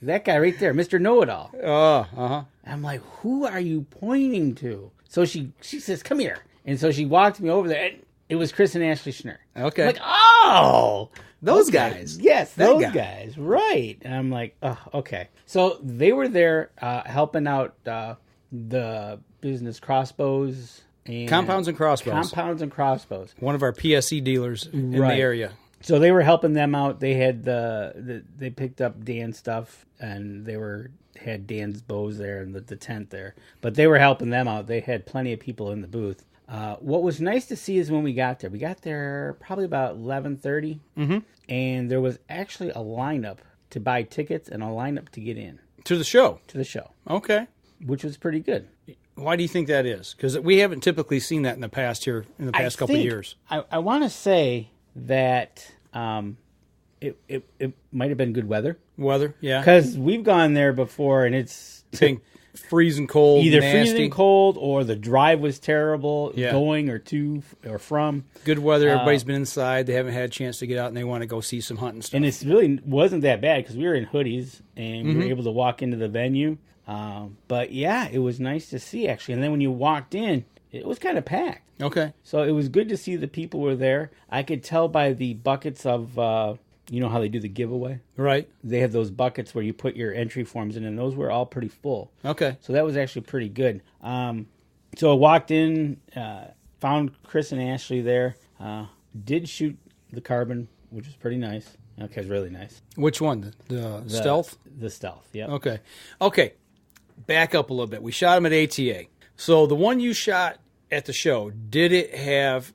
Speaker 9: That guy right there, Mr. Know-It-All.
Speaker 2: Uh-huh.
Speaker 9: I'm like, who are you pointing to? So she says, come here. And so she walked me over there, and it was Chris and Ashley Schnurr.
Speaker 2: Okay.
Speaker 9: I'm like, oh!
Speaker 2: Those guys.
Speaker 9: Yes, those guys. Right. And I'm like, oh, okay. So they were there helping out the business Crossbows. And
Speaker 2: Compounds and Crossbows. One of our PSE dealers in the area.
Speaker 9: So they were helping them out. They had they picked up Dan's stuff, and they had Dan's bows there and the tent there. But they were helping them out. They had plenty of people in the booth. What was nice to see is when we got there probably about 11:30, and there was actually a lineup to buy tickets and a lineup to get in.
Speaker 2: To the show?
Speaker 9: To the show.
Speaker 2: Okay.
Speaker 9: Which was pretty good.
Speaker 2: Why do you think that is? Because we haven't typically seen that in the past here, in the past couple of years.
Speaker 9: I want to say that it might have been good weather.
Speaker 2: Weather, yeah.
Speaker 9: Because we've gone there before, and it's
Speaker 2: been freezing cold,
Speaker 9: either
Speaker 2: nasty.
Speaker 9: Freezing cold, or the drive was terrible, going or to or from.
Speaker 2: Good weather, everybody's been inside. They haven't had a chance to get out, and they want to go see some hunting stuff.
Speaker 9: And it really wasn't that bad because we were in hoodies, and we were able to walk into the venue. But yeah, it was nice to see, actually. And then when you walked in, it was kind of packed.
Speaker 2: Okay.
Speaker 9: So it was good to see the people were there. I could tell by the buckets of, you know how they do the giveaway?
Speaker 2: Right.
Speaker 9: They have those buckets where you put your entry forms in, and those were all pretty full.
Speaker 2: Okay.
Speaker 9: So that was actually pretty good. So I walked in, found Chris and Ashley there, did shoot the carbon, which was pretty nice. Okay, it was really nice.
Speaker 2: Which one? The stealth?
Speaker 9: The stealth, yeah.
Speaker 2: Okay. Back up a little bit. We shot them at ATA. So the one you shot at the show, did it have...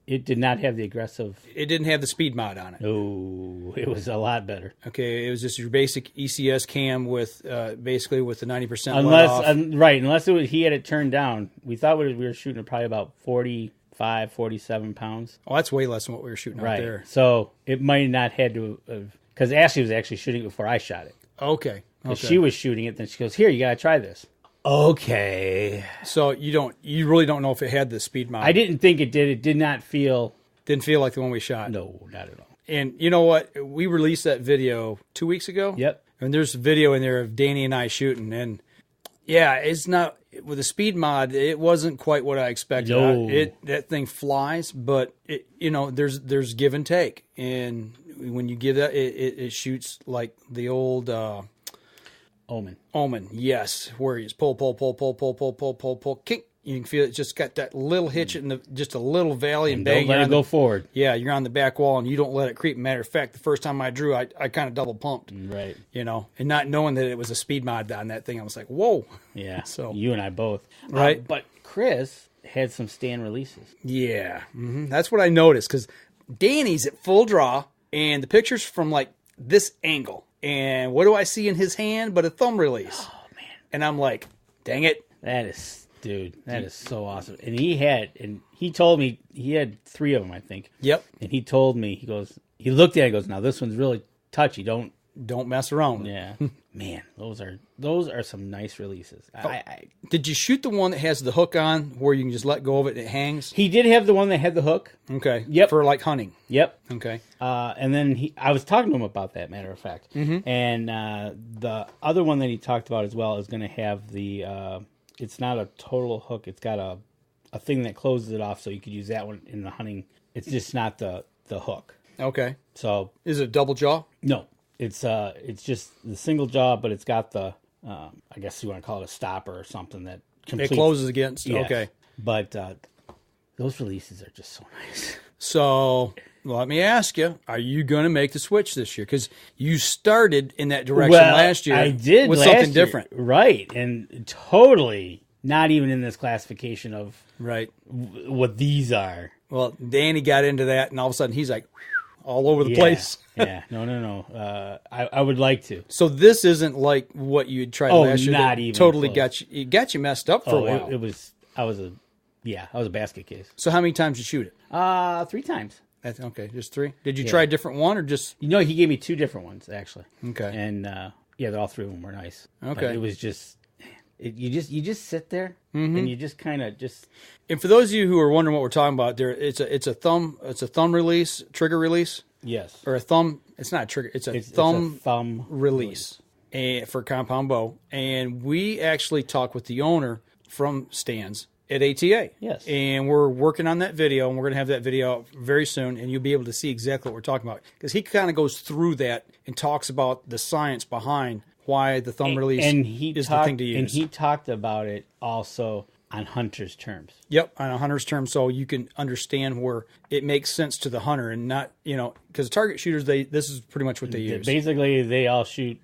Speaker 9: It did not have the aggressive...
Speaker 2: It didn't have the speed mod on it.
Speaker 9: No, it was a lot better.
Speaker 2: Okay, it was just your basic ECS cam with basically with the 90%
Speaker 9: unless it was, he had it turned down. We thought we were shooting at probably about 45, 47 pounds.
Speaker 2: Oh, that's way less than what we were shooting out there.
Speaker 9: So it might not had to have... Because Ashley was actually shooting it before I shot it.
Speaker 2: Okay.
Speaker 9: She was shooting it, then she goes, here, you got to try this. Okay.
Speaker 2: So you really don't know if it had the speed mod.
Speaker 9: I didn't think it did. It did not feel...
Speaker 2: Didn't feel like the one we shot.
Speaker 9: No, not at all.
Speaker 2: And you know what? We released that video 2 weeks ago.
Speaker 9: Yep.
Speaker 2: And there's a video in there of Danny and I shooting. And yeah, it's not... With the speed mod, it wasn't quite what I expected.
Speaker 9: No.
Speaker 2: That thing flies, but there's give and take. And when you give that, it shoots like the old... Omen, yes. Where he's pull, kick. You can feel it just got that little hitch in just a little valley and bang.
Speaker 9: Don't let it go forward.
Speaker 2: Yeah, you're on the back wall and you don't let it creep. Matter of fact, the first time I drew, I kind of double pumped.
Speaker 9: Right.
Speaker 2: And not knowing that it was a speed mod on that thing, I was like, whoa.
Speaker 9: Yeah.
Speaker 2: So
Speaker 9: you and I both.
Speaker 2: Right.
Speaker 9: But Chris had some stand releases.
Speaker 2: Yeah. That's what I noticed because Danny's at full draw, and the picture's from like this angle. And what do I see in his hand but a thumb release? Oh, man. And I'm like, dang it.
Speaker 9: That is so awesome. And he told me he had 3 of them, I think.
Speaker 2: Yep.
Speaker 9: And he told me, he looked at it and goes, now this one's really touchy. Don't
Speaker 2: mess around with it.
Speaker 9: Yeah. Man, those are some nice releases.
Speaker 2: Did you shoot the one that has the hook on where you can just let go of it and it hangs?
Speaker 9: He did have the one that had the hook.
Speaker 2: Okay.
Speaker 9: Yep.
Speaker 2: For like hunting.
Speaker 9: Yep.
Speaker 2: Okay.
Speaker 9: And then I was talking to him about that, matter of fact.
Speaker 2: Mm-hmm.
Speaker 9: And the other one that he talked about as well is going to have the, it's not a total hook. It's got a thing that closes it off so you could use that one in the hunting. It's just not the hook.
Speaker 2: Okay.
Speaker 9: So.
Speaker 2: Is it a double jaw?
Speaker 9: No. It's just the single jaw, but it's got the, I guess you want to call it a stopper or something that completes.
Speaker 2: It closes against.
Speaker 9: Yes.
Speaker 2: Okay.
Speaker 9: But those releases are just so nice.
Speaker 2: So let me ask you, are you going to make the switch this year? Because you started in that direction last year.
Speaker 9: I did
Speaker 2: with
Speaker 9: last
Speaker 2: something
Speaker 9: year.
Speaker 2: different.
Speaker 9: Right. And totally not even in this classification of what these are.
Speaker 2: Well, Danny got into that, and all of a sudden he's like, all over the place.
Speaker 9: Yeah, no. I would like to.
Speaker 2: So this isn't like what you had tried last year.
Speaker 9: Not even
Speaker 2: totally
Speaker 9: close.
Speaker 2: got you messed up for a while.
Speaker 9: I was a basket case.
Speaker 2: So how many times did you shoot it?
Speaker 9: 3 times.
Speaker 2: That's okay, just 3. Did you try a different one or just?
Speaker 9: He gave me 2 different ones actually.
Speaker 2: Okay.
Speaker 9: And all 3 of them were nice.
Speaker 2: Okay.
Speaker 9: But it was just. You just sit there and you just kind of just.
Speaker 2: And for those of you who are wondering what we're talking about, it's a thumb release, trigger release.
Speaker 9: Yes.
Speaker 2: Or a thumb. It's not a trigger. It's a thumb release for compound bow. And we actually talked with the owner from Stan's at ATA.
Speaker 9: Yes.
Speaker 2: And we're working on that video, and we're going to have that video out very soon, and you'll be able to see exactly what we're talking about because he kind of goes through that and talks about the science behind why the thumb release is the thing to use.
Speaker 9: And he talked about it also on hunter's terms.
Speaker 2: Yep, on a hunter's terms, so you can understand where it makes sense to the hunter and not, because target shooters, this is pretty much what they use.
Speaker 9: Basically, they all shoot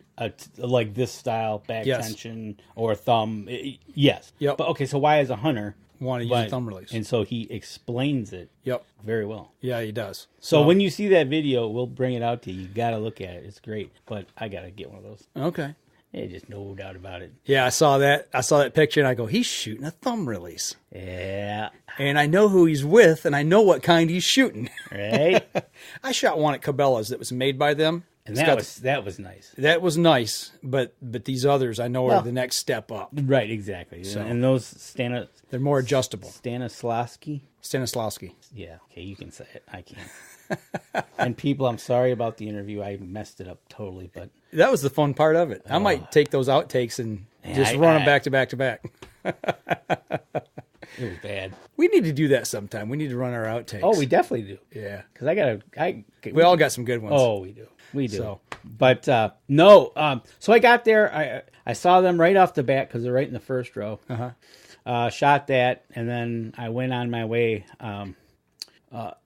Speaker 9: like this style, back tension or thumb. Yes.
Speaker 2: Yep.
Speaker 9: But okay, so why as a hunter
Speaker 2: want to use a thumb release?
Speaker 9: And so he explains it.
Speaker 2: Yep.
Speaker 9: Very well.
Speaker 2: Yeah, he does.
Speaker 9: So when you see that video, we'll bring it out to you. You got to look at it. It's great. But I got to get one of those.
Speaker 2: Okay.
Speaker 9: Yeah, just no doubt about it.
Speaker 2: Yeah, I saw that. I saw that picture, and I go, he's shooting a thumb release.
Speaker 9: Yeah.
Speaker 2: And I know who he's with, and I know what kind he's shooting.
Speaker 9: Right.
Speaker 2: I shot one at Cabela's that was made by them.
Speaker 9: And that was nice.
Speaker 2: That was nice, but these others I know are the next step up.
Speaker 9: Right, exactly.
Speaker 2: So,
Speaker 9: and those
Speaker 2: they're more adjustable.
Speaker 9: Stanislavski. Yeah, okay, you can say it. I can't. And people, I'm sorry about the interview. I messed it up totally, but
Speaker 2: that was the fun part of it. I might take those outtakes and just run them back to back to back.
Speaker 9: It was bad.
Speaker 2: We need to do that sometime. We need to run our outtakes.
Speaker 9: Oh, we definitely do.
Speaker 2: Yeah,
Speaker 9: because
Speaker 2: we all got some good ones.
Speaker 9: Oh, we do. We do. So. But no. So I got there. I saw them right off the bat because they're right in the first row. Shot that, and then I went on my way.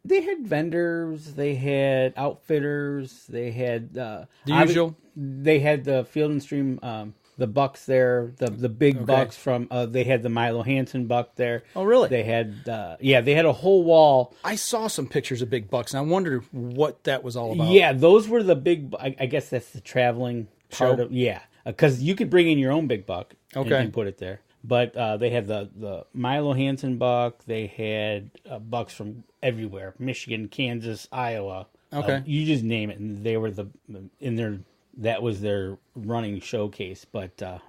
Speaker 9: They had vendors, they had outfitters, they had
Speaker 2: the usual.
Speaker 9: They had the Field and Stream, the bucks there, the big bucks from. They had the Milo Hansen buck there.
Speaker 2: Oh, really?
Speaker 9: They had they had a whole wall.
Speaker 2: I saw some pictures of big bucks, and I wondered what that was all about.
Speaker 9: Yeah, those were the big. I guess that's the traveling part
Speaker 2: Show?
Speaker 9: of. Yeah, because you could bring in your own big buck.
Speaker 2: Okay.
Speaker 9: And put it there. But they had the Milo Hansen buck. They had bucks from everywhere: Michigan, Kansas, Iowa.
Speaker 2: Okay,
Speaker 9: you just name it, and they were that was their running showcase. But man,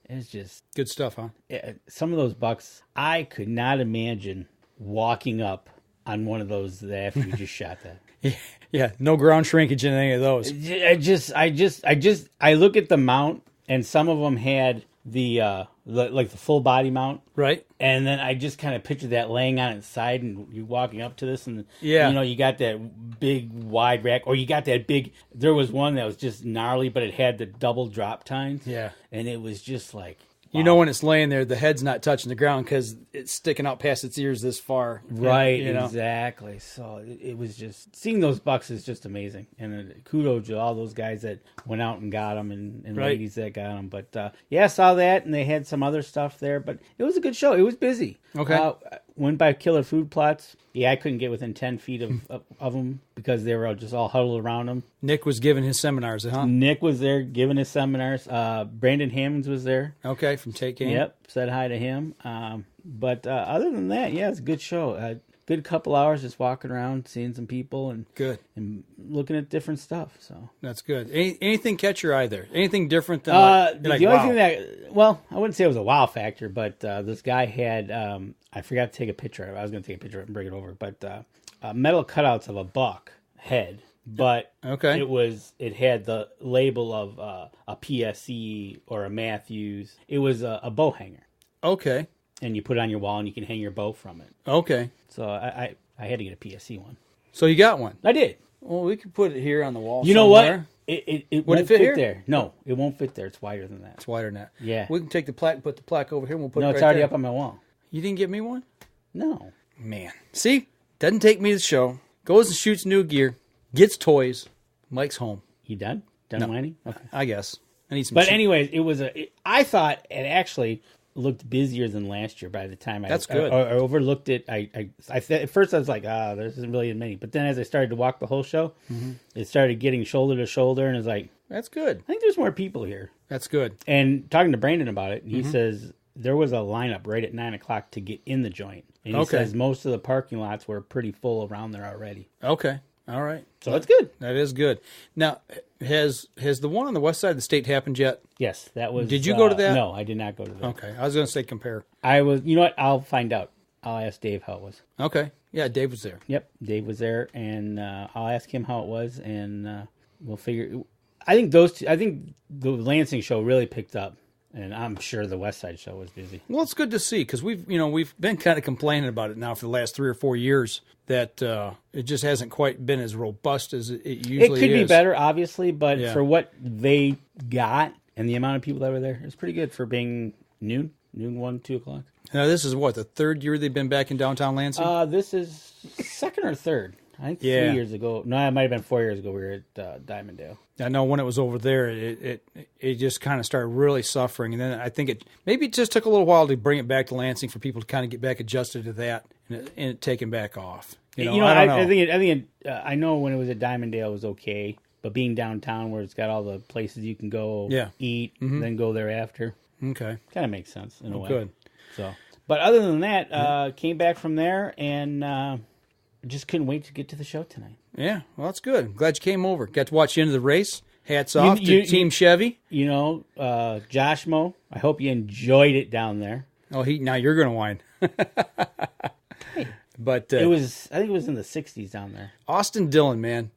Speaker 9: it's just
Speaker 2: good stuff, huh?
Speaker 9: Some of those bucks, I could not imagine walking up on one of those after you just shot that.
Speaker 2: Yeah, no ground shrinkage in any of those.
Speaker 9: I look at the mount, and some of them had the full body mount,
Speaker 2: right?
Speaker 9: And then I just kind of picture that laying on its side, and you're walking up to this, and you got that big wide rack, or you got that big. There was one that was just gnarly, but it had the double drop tines, and it was just like.
Speaker 2: Wow. You know when it's laying there, the head's not touching the ground because it's sticking out past its ears this far.
Speaker 9: Right, exactly. So it was just, seeing those bucks is just amazing. And kudos to all those guys that went out and got them and ladies that got them. But I saw that, and they had some other stuff there. But it was a good show. It was busy.
Speaker 2: Okay.
Speaker 9: went by killer food plots. Yeah, I couldn't get within 10 feet of them because they were just all huddled around them.
Speaker 2: Nick was giving his seminars, huh?
Speaker 9: Nick was there giving his seminars. Brandon Hammonds was there.
Speaker 2: Okay, from Take Game.
Speaker 9: Yep, said hi to him. But other than that, yeah, it's a good show. Good couple hours just walking around, seeing some people, and
Speaker 2: good,
Speaker 9: and looking at different stuff. So
Speaker 2: that's good. Anything catch your eye there? Anything different than
Speaker 9: the only thing that? Well, I wouldn't say it was a wow factor, but this guy had. I forgot to take a picture of it. I was going to take a picture of it and bring it over, but metal cutouts of a buck head. But
Speaker 2: okay,
Speaker 9: it had the label of a PSE or a Matthews. It was a bow hanger.
Speaker 2: Okay.
Speaker 9: And you put it on your wall, and you can hang your bow from it.
Speaker 2: Okay.
Speaker 9: So I had to get a PSE one.
Speaker 2: So you got one?
Speaker 9: I did.
Speaker 2: Well, we could put it here on the wall.
Speaker 9: You know what? It
Speaker 2: would
Speaker 9: won't
Speaker 2: it fit here?
Speaker 9: There. No, it won't fit there. It's wider than that.
Speaker 2: It's wider than that.
Speaker 9: Yeah.
Speaker 2: We can take the plaque and put the plaque over here, and we'll put it right there.
Speaker 9: No, it's already up on my wall.
Speaker 2: You didn't get me one?
Speaker 9: No.
Speaker 2: Man. See? Doesn't take me to the show. Goes and shoots new gear. Gets toys. Mike's home.
Speaker 9: You done? Done whining? Okay.
Speaker 2: I guess. I need some.
Speaker 9: But anyways, I thought it actually looked busier than last year by the time
Speaker 2: That's good.
Speaker 9: I overlooked it. At first I was like, there isn't really many. But then as I started to walk the whole show, it started getting shoulder to shoulder, and it's like,
Speaker 2: that's good.
Speaker 9: I think there's more people here.
Speaker 2: That's good.
Speaker 9: And talking to Brandon about it, he says there was a lineup right at 9 o'clock to get in the joint. And he says most of the parking lots were pretty full around there already.
Speaker 2: Okay. All right.
Speaker 9: So that's good.
Speaker 2: That is good. Now, has the one on the west side of the state happened yet?
Speaker 9: Yes, that was.
Speaker 2: Did you go to that?
Speaker 9: No, I did not go to that.
Speaker 2: Okay. I was going to say compare.
Speaker 9: I was. You know what? I'll find out. I'll ask Dave how it was.
Speaker 2: Okay. Yeah, Dave was there.
Speaker 9: Yep, Dave was there, and I'll ask him how it was, and we'll figure. I think the Lansing show really picked up. And I'm sure the West Side show was busy.
Speaker 2: Well, it's good to see because we've been kind of complaining about it now for the last 3 or 4 years that it just hasn't quite been as robust as it usually is.
Speaker 9: It could be better, obviously, but for what they got and the amount of people that were there, it's pretty good for being noon, 1, 2 o'clock.
Speaker 2: Now, this is what, the third year they've been back in downtown Lansing?
Speaker 9: This is second or third. I think 3 years ago. No, it might have been 4 years ago. We were at Diamonddale.
Speaker 2: I know when it was over there, it just kind of started really suffering, and then I think it just took a little while to bring it back to Lansing for people to kind of get back adjusted to that and it taking back off. I don't know.
Speaker 9: I know when it was at Diamonddale it was okay, but being downtown where it's got all the places you can go eat, and then go there after.
Speaker 2: Okay,
Speaker 9: kind of makes sense in a way.
Speaker 2: Good.
Speaker 9: So, but other than that, came back from there and. Just couldn't wait to get to the show tonight.
Speaker 2: Yeah, well, that's good. Glad you came over. Got to watch the end of the race. Hats off to Team Chevy.
Speaker 9: Josh Mo, I hope you enjoyed it down there.
Speaker 2: Oh, now you're going to whine. But
Speaker 9: I think it was in the 60s down there.
Speaker 2: Austin Dillon, man.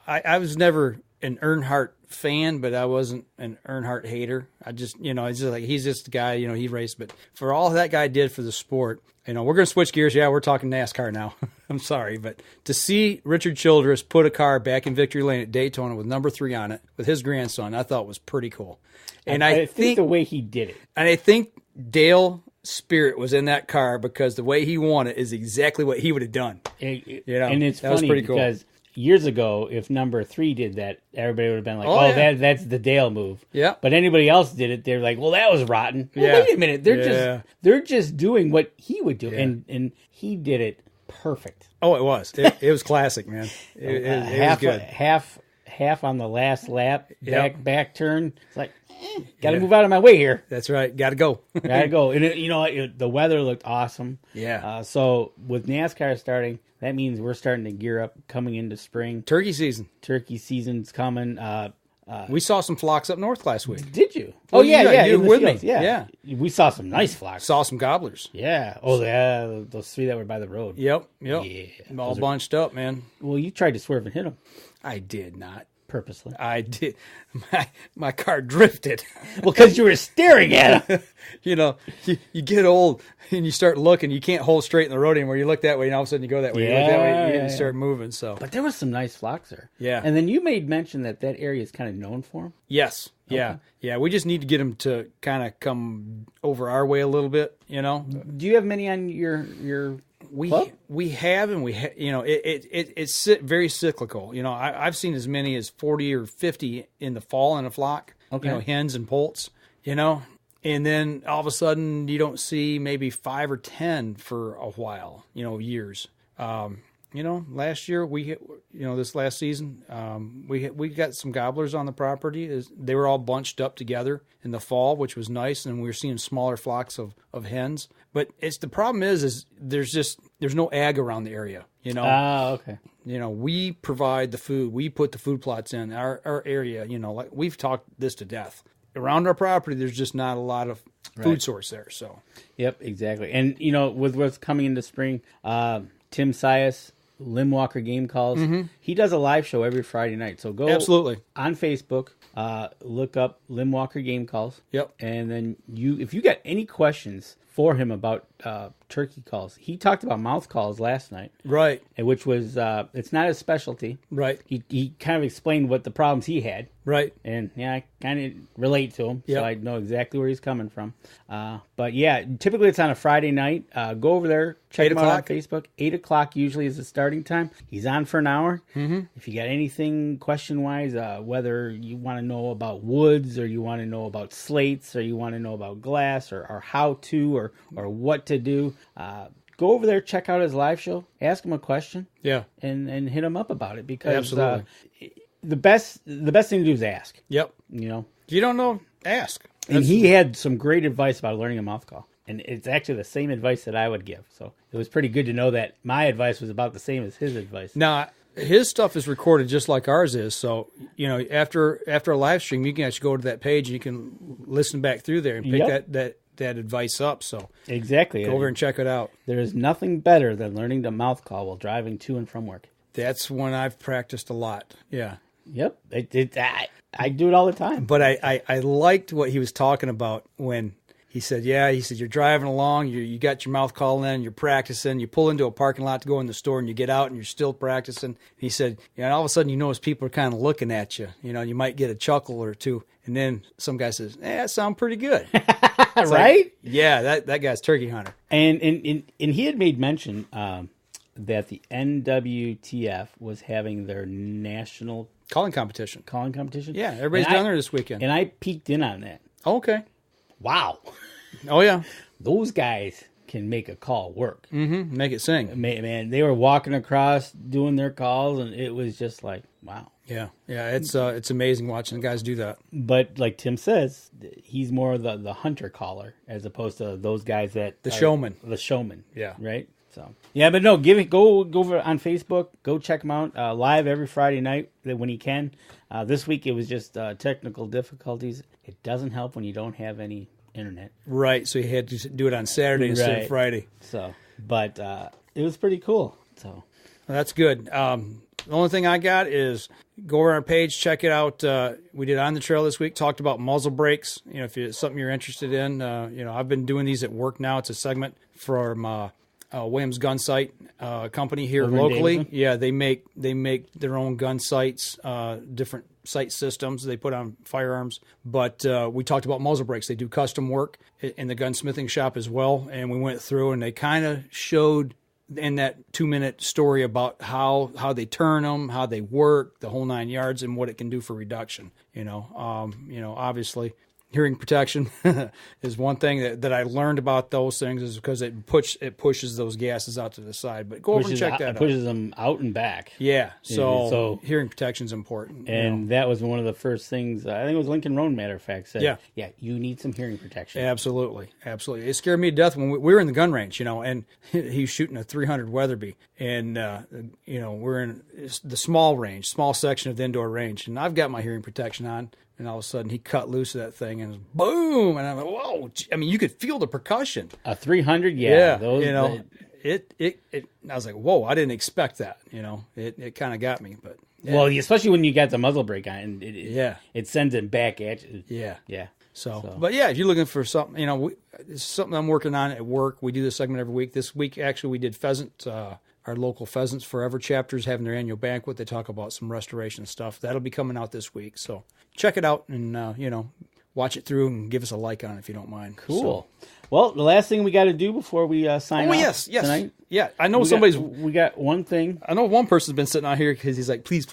Speaker 2: I was never an Earnhardt fan, but I wasn't an Earnhardt hater. I just, he's just a guy, he raced. But for all that guy did for the sport, we're going to switch gears. Yeah, we're talking NASCAR now. I'm sorry, but to see Richard Childress put a car back in victory lane at Daytona with number 3 on it with his grandson, I thought was pretty cool. And I think
Speaker 9: the way he did it.
Speaker 2: And I think Dale Spirit was in that car because the way he won it is exactly what he would have done.
Speaker 9: And it's funny because years ago, if number 3 did that, everybody would have been like, that's the Dale move.
Speaker 2: Yeah.
Speaker 9: But anybody else did it, they're like, well, that was rotten. Well, wait a minute. They're just doing what he would do. Yeah. And he did it perfect.
Speaker 2: Oh, it was. It was classic, man. It was good.
Speaker 9: Half on the last lap, back turn. It's like, got to move out of my way here.
Speaker 2: That's right. Got to go.
Speaker 9: Got to go. And the weather looked awesome.
Speaker 2: Yeah.
Speaker 9: So with NASCAR starting, that means we're starting to gear up coming into spring.
Speaker 2: Turkey season.
Speaker 9: Turkey season's coming.
Speaker 2: We saw some flocks up north last week.
Speaker 9: Did you?
Speaker 2: Well, yeah. You were with me.
Speaker 9: Yeah. We saw some nice flocks.
Speaker 2: Saw some gobblers.
Speaker 9: Yeah. Oh, yeah. Those 3 that were by the road.
Speaker 2: Yep.
Speaker 9: Yeah.
Speaker 2: All bunched up, man.
Speaker 9: Well, you tried to swerve and hit them.
Speaker 2: I did not.
Speaker 9: Purposely.
Speaker 2: I did. My car drifted.
Speaker 9: Well, because you were staring at it.
Speaker 2: You get old and you start looking. You can't hold straight in the road anymore. You look that way and all of a sudden you go that way. You look that way and you start moving. So,
Speaker 9: but there was some nice flocks there.
Speaker 2: Yeah.
Speaker 9: And then you made mention that area is kind of known for them.
Speaker 2: Yes. Okay. Yeah. We just need to get them to kind of come over our way a little bit.
Speaker 9: Do you have many on your club?
Speaker 2: We have, and it's very cyclical. I've seen as many as 40 or 50 in the fall in a flock.
Speaker 9: Okay.
Speaker 2: Hens and poults. And then all of a sudden you don't see maybe 5 or 10 for a while, years. Last year this last season, we got some gobblers on the property. They were all bunched up together in the fall, which was nice, and we were seeing smaller flocks of hens. But the problem is there's no ag around the area.
Speaker 9: Okay.
Speaker 2: We provide the food. We put the food plots in our area. Like we've talked this to death. Around our property, there's just not a lot of food source there. So. Yep,
Speaker 9: exactly. And with what's coming into spring, Tim Sias, Limb Walker Game Calls. He does a live show every Friday night. So go
Speaker 2: absolutely
Speaker 9: on Facebook, look up Limb Walker Game Calls.
Speaker 2: Yep.
Speaker 9: And then if you got any questions for him about turkey calls, he talked about mouth calls last night.
Speaker 2: Right.
Speaker 9: Which was it's not his specialty.
Speaker 2: Right.
Speaker 9: He kind of explained what the problems he had.
Speaker 2: Right.
Speaker 9: And I kind of relate to him,
Speaker 2: yep.
Speaker 9: so I know exactly where he's coming from. But yeah, typically it's on a Friday night. Go over there, check him out on Facebook. 8 o'clock usually is the starting time. He's on for an hour. If you got anything question-wise, whether you want to know about woods or you want to know about slates or you want to know about glass or how to or what to do, go over there, check out his live show, ask him a question, and hit him up about it, because
Speaker 2: absolutely.
Speaker 9: The best thing to do is ask.
Speaker 2: Yep. If you don't know, ask.
Speaker 9: And he had some great advice about learning a mouth call. And it's actually the same advice that I would give. So it was pretty good to know that my advice was about the same as his advice.
Speaker 2: Now, his stuff is recorded just like ours is. So, after a live stream, you can actually go to that page and you can listen back through there and pick that advice up. So
Speaker 9: exactly.
Speaker 2: Go over and check it out.
Speaker 9: There is nothing better than learning the mouth call while driving to and from work.
Speaker 2: That's when I've practiced a lot. Yeah.
Speaker 9: Yep. I do it all the time.
Speaker 2: But I liked what he was talking about when he said, you're driving along, you got your mouth call in, you're practicing, you pull into a parking lot to go in the store and you get out and you're still practicing. He said, and all of a sudden you notice people are kind of looking at you. You might get a chuckle or two. And then some guy says, that sounds pretty good.
Speaker 9: Right?
Speaker 2: Like, yeah, that guy's turkey hunter.
Speaker 9: And he had made mention that the NWTF was having their national
Speaker 2: calling competition.
Speaker 9: Yeah,
Speaker 2: everybody's down there this weekend.
Speaker 9: And I peeked in on that.
Speaker 2: Okay.
Speaker 9: Wow.
Speaker 2: Oh, yeah.
Speaker 9: Those guys can make a call work.
Speaker 2: Mm-hmm. Make it sing.
Speaker 9: Man, they were walking across doing their calls, and it was just like, wow.
Speaker 2: Yeah, it's amazing watching the guys do that.
Speaker 9: But like Tim says, he's more the hunter caller as opposed to those guys that
Speaker 2: showman.
Speaker 9: The showman.
Speaker 2: Yeah.
Speaker 9: Right? So yeah, but no, go over on Facebook, go check him out live every Friday night when he can. This week it was just technical difficulties. It doesn't help when you don't have any internet.
Speaker 2: Right, so you had to do it on Saturday instead of Friday.
Speaker 9: So, but it was pretty cool. So
Speaker 2: well, that's good. The only thing I got is go over our page, check it out. We did On the Trail this week, talked about muzzle brakes. If it's something you're interested in, I've been doing these at work now. It's a segment from Williams Gun Sight company here
Speaker 9: over
Speaker 2: locally. Yeah, they make their own gun sights, different sight systems they put on firearms. But we talked about muzzle brakes. They do custom work in the gunsmithing shop as well. And we went through and they kind of showed in that 2-minute story about how they turn them, how they work, the whole 9 yards, and what it can do for reduction. Obviously hearing protection is one thing that I learned about those things, is because it pushes those gases out to the side. But go over and check that out.
Speaker 9: It pushes them out and back.
Speaker 2: Yeah, so hearing protection is important.
Speaker 9: And that was one of the first things, I think it was Lincoln Roan, matter of fact, said, yeah, you need some hearing protection.
Speaker 2: Absolutely. It scared me to death when we were in the gun range, and he's shooting a 300 Weatherby. And, we're in the small section of the indoor range. And I've got my hearing protection on. And all of a sudden, he cut loose of that thing, and it was boom! And I'm like, "Whoa!" I mean, you could feel the percussion.
Speaker 9: A 300, yeah.
Speaker 2: It. I was like, "Whoa!" I didn't expect that. It kind of got me, but
Speaker 9: well, especially when you got the muzzle brake on, and it sends it back at you.
Speaker 2: Yeah. So, but yeah, if you're looking for something, it's something I'm working on at work. We do this segment every week. This week, actually, we did pheasant. Our local Pheasants Forever chapters having their annual banquet. They talk about some restoration stuff. That'll be coming out this week. So check it out. And, watch it through and give us a like on it if you don't mind.
Speaker 9: Cool. So. Well, the last thing we got to do before we sign off tonight.
Speaker 2: Yeah, I know
Speaker 9: we got one thing.
Speaker 2: I know one person's been sitting out here because he's like, please.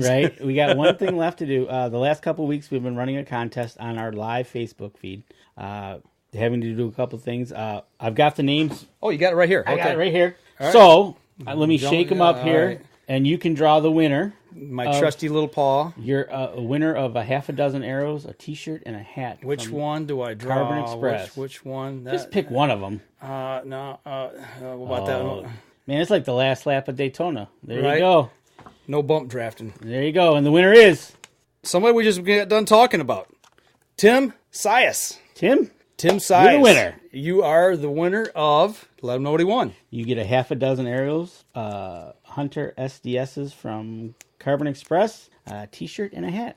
Speaker 9: Right. We got one thing left to do. The last couple of weeks, we've been running a contest on our live Facebook feed. Having to do a couple things. I've got the names.
Speaker 2: Oh, you got it right here.
Speaker 9: I got it right here. Right. So let me shake them up here, and you can draw the winner.
Speaker 2: My trusty little paw.
Speaker 9: You're a winner of a half a dozen arrows, a T-shirt, and a hat.
Speaker 2: Which one do I draw?
Speaker 9: Carbon Express.
Speaker 2: Which one?
Speaker 9: Just pick one of them.
Speaker 2: No. What about that one?
Speaker 9: Man, it's like the last lap of Daytona. There you go.
Speaker 2: No bump drafting.
Speaker 9: There you go. And the winner is
Speaker 2: somebody we just got done talking about. Tim Sias.
Speaker 9: Tim
Speaker 2: Sias.
Speaker 9: You're the winner.
Speaker 2: You are the winner of. Let him know what he won.
Speaker 9: You get a half a dozen arrows, Hunter SDSs from Carbon Express, a T-shirt, and a hat.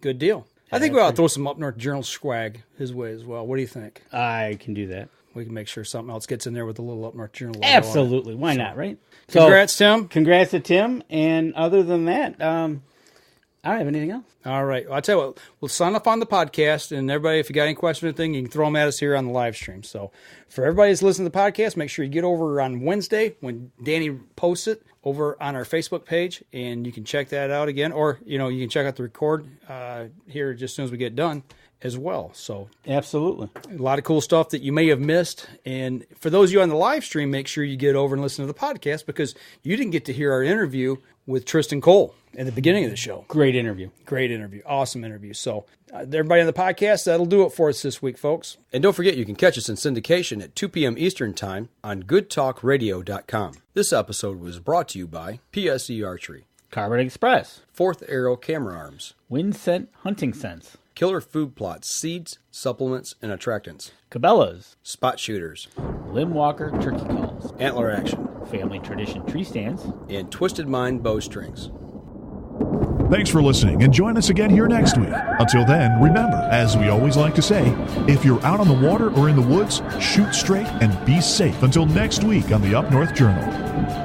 Speaker 2: Good deal. I think we ought to throw some Up North Journal swag his way as well. What do you think?
Speaker 9: I can do that.
Speaker 2: We can make sure something else gets in there with a little Up North Journal logo.
Speaker 9: Absolutely. Why not, right?
Speaker 2: Congrats, Tim.
Speaker 9: Congrats to Tim. And other than that, I don't have anything else.
Speaker 2: All right. Well, I'll tell you what. We'll sign up on the podcast, and everybody, if you got any questions or anything, you can throw them at us here on the live stream. So for everybody that's listening to the podcast, make sure you get over on Wednesday when Danny posts it over on our Facebook page, and you can check that out again. Or, you can check out the record here just as soon as we get done as well. So
Speaker 9: absolutely.
Speaker 2: A lot of cool stuff that you may have missed. And for those of you on the live stream, make sure you get over and listen to the podcast because you didn't get to hear our interview with Triston Cole at the beginning of the show.
Speaker 9: Great interview.
Speaker 2: Awesome interview. So everybody on the podcast, that'll do it for us this week, folks. And don't forget, you can catch us in syndication at 2 p.m. Eastern Time on goodtalkradio.com. This episode was brought to you by PSE Archery,
Speaker 9: Carbon Express,
Speaker 2: Fourth Arrow Camera Arms,
Speaker 9: Wind Scent Hunting Sense,
Speaker 2: Killer Food Plots, Seeds, Supplements, and Attractants,
Speaker 9: Cabela's,
Speaker 2: Spot Shooters,
Speaker 9: Limb Walker Turkey Calls,
Speaker 2: Antler Action,
Speaker 9: Family Tradition Tree Stands,
Speaker 2: and Twisted Mind Bowstrings.
Speaker 1: Thanks for listening, and join us again here next week. Until then, remember, as we always like to say, if you're out on the water or in the woods, shoot straight and be safe. Until next week on the Up North Journal.